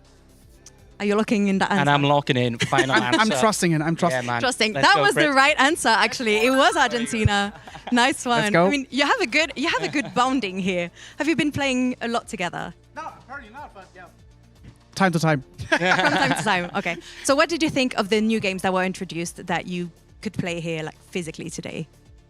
Are you looking in that answer? And I'm locking in. Final answer. I'm trusting it. I'm trusting. Yeah, man. Trusting. Let's That go, was Brit. the right answer, actually. It was Argentina. Nice one. Let's go. I mean, you have a good bonding here. Have you been playing a lot together? No, apparently not, but yeah. Time to time. From time to time. Okay. So what did you think of the new games that were introduced that you could play here, like physically today?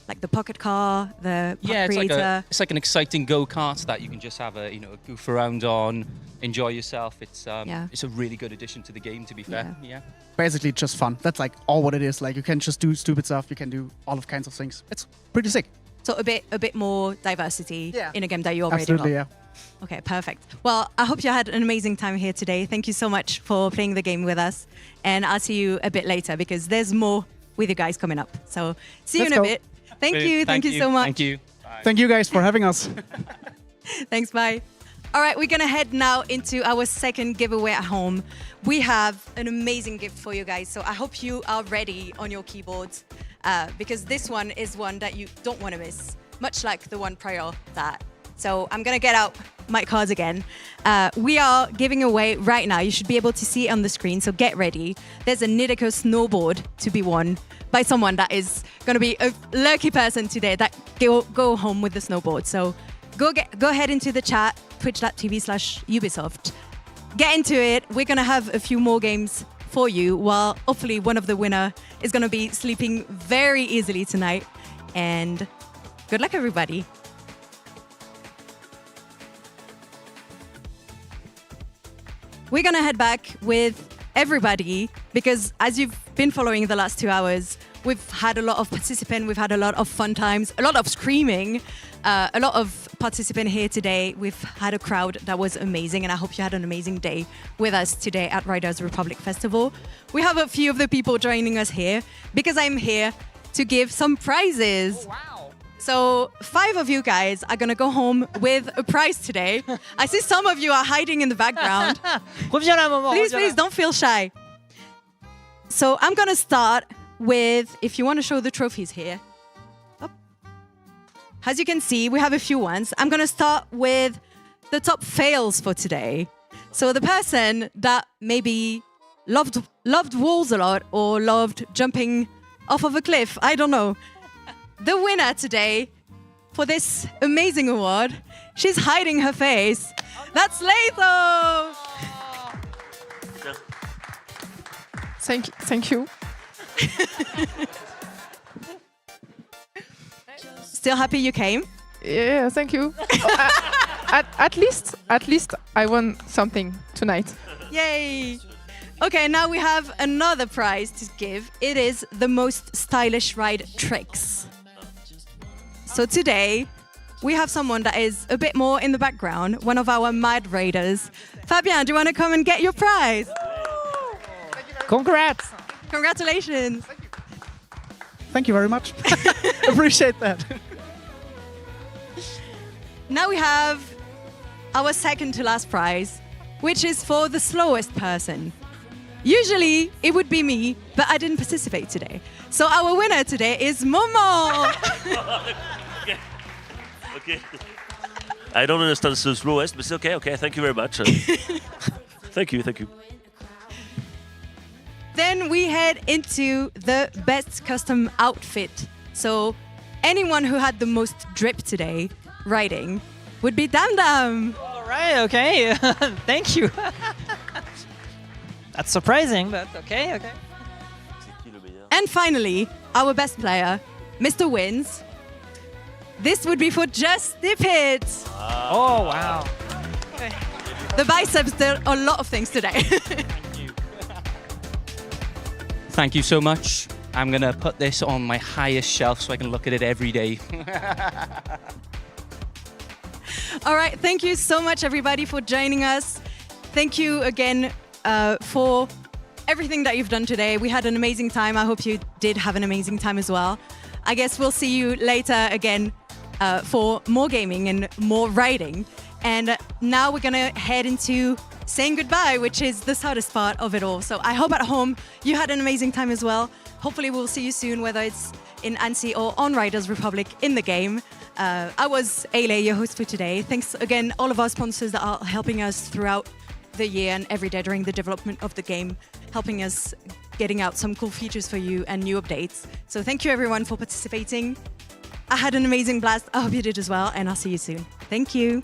Like the Pocket Car, the Puck Yeah, Creator? it's like an exciting go-kart that you can just have a goof around on, enjoy yourself. It's a really good addition to the game, to be fair. Yeah. Basically, just fun. That's like all what it is. Like you can just do stupid stuff. You can do all of kinds of things. It's pretty sick. So a bit more diversity in a game that you already Absolutely, love. yeah. Okay, perfect. Well, I hope you had an amazing time here today. Thank you so much for playing the game with us. And I'll see you a bit later because there's more with you guys coming up. So see you Let's in a go. bit. Thank you so much. Thank you. Thank you guys for having us. Thanks, bye. All right, we're gonna head now into our second giveaway at home. We have an amazing gift for you guys, so I hope you are ready on your keyboards because this one is one that you don't want to miss, much like the one prior that. So I'm gonna get out my cards again. We are giving away right now. You should be able to see it on the screen, so get ready. There's a Nidico snowboard to be won by someone that is gonna be a lucky person today that go home with the snowboard. So go ahead into the chat, twitch.tv/Ubisoft. Get into it. We're gonna have a few more games for you, while hopefully one of the winner is gonna be sleeping very easily tonight. And good luck, everybody. We're gonna head back with everybody because as you've been following the last 2 hours, we've had a lot of participants, we've had a lot of fun times, a lot of screaming, a lot of participants here today. We've had a crowd that was amazing, and I hope you had an amazing day with us today at Riders Republic Festival. We have a few of the people joining us here because I'm here to give some prizes. Oh, wow. So 5 of you guys are gonna go home with a prize today. I see some of you are hiding in the background. Reviens là, maman. Please, don't feel shy. So I'm gonna start with, if you want to show the trophies here. Up. As you can see, we have a few ones. I'm gonna start with the top fails for today. So the person that maybe loved walls a lot or loved jumping off of a cliff, I don't know. The winner today for this amazing award, she's hiding her face. That's Latho! Thank you. Still happy you came? Yeah, thank you. At least I won something tonight. Yay! Okay, now we have another prize to give. It is the most stylish ride tricks. So today, we have someone that is a bit more in the background, one of our Mad Raiders. Fabien, do you want to come and get your prize? Congrats! Congratulations! Thank you very much. Appreciate that. Now we have our second to last prize, which is for the slowest person. Usually, it would be me, but I didn't participate today. So our winner today is Momo! Okay. I don't understand the slowest, but it's okay. Thank you very much. Thank you. Then we head into the best custom outfit So anyone who had the most drip today riding would be Dam Dam. All right, okay. Thank you. That's surprising, but okay. And finally, our best player, Mr. Wins. This would be for Just Dip It. Oh, wow. The biceps did a lot of things today. Thank you so much. I'm going to put this on my highest shelf so I can look at it every day. All right, thank you so much, everybody, for joining us. Thank you again for everything that you've done today. We had an amazing time. I hope you did have an amazing time as well. I guess we'll see you later again for more gaming and more riding. And now we're going to head into saying goodbye, which is the saddest part of it all. So I hope at home you had an amazing time as well. Hopefully we'll see you soon, whether it's in Annecy or on Riders Republic in the game. I was Ailey, your host for today. Thanks again, all of our sponsors that are helping us throughout the year and every day during the development of the game, helping us getting out some cool features for you and new updates. So thank you everyone for participating. I had an amazing blast. I hope you did as well, and I'll see you soon. Thank you.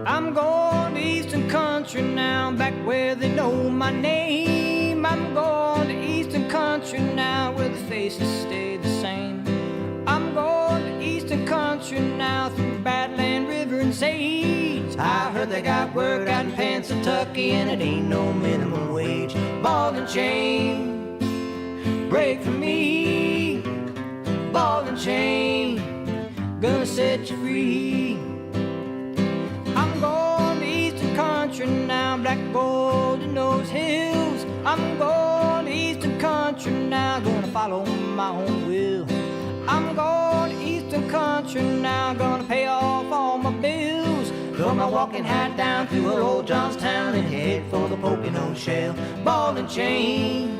I'm going to Eastern Country now, back where they know my name. I'm going to Eastern Country now, where the faces stay the same. I'm going to Eastern Country now, through Badland River and Sage. I heard they got work out in Pennsylvania, and it ain't no minimum wage. Ball and chain, break for me. Ball and chain, gonna set you free. I'm going to Eastern Country now, black gold in those hills. I'm going to Eastern Country now, gonna follow my own will. I'm going to Eastern Country now, gonna pay off all my bills. Throw my walking hat down through old Johnstown and head for the Pocono Shell. Ball and chain,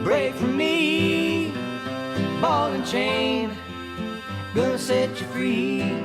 break for me. Ball and chain, gonna set you free.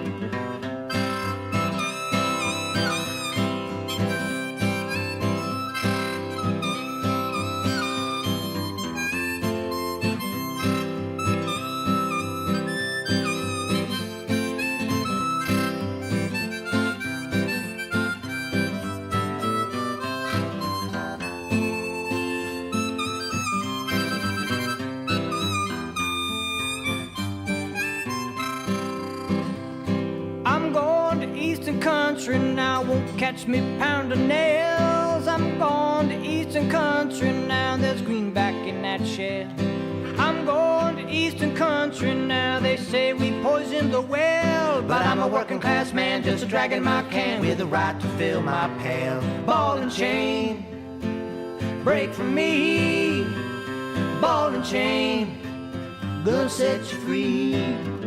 Country now, won't catch me pounding nails. I'm going to Eastern Country now, there's greenback in that shell. I'm going to Eastern Country now, they say we poisoned the well. But I'm a working class man, just a dragging my can with the right to fill my pail. Ball and chain, break for me. Ball and chain, gonna set you free.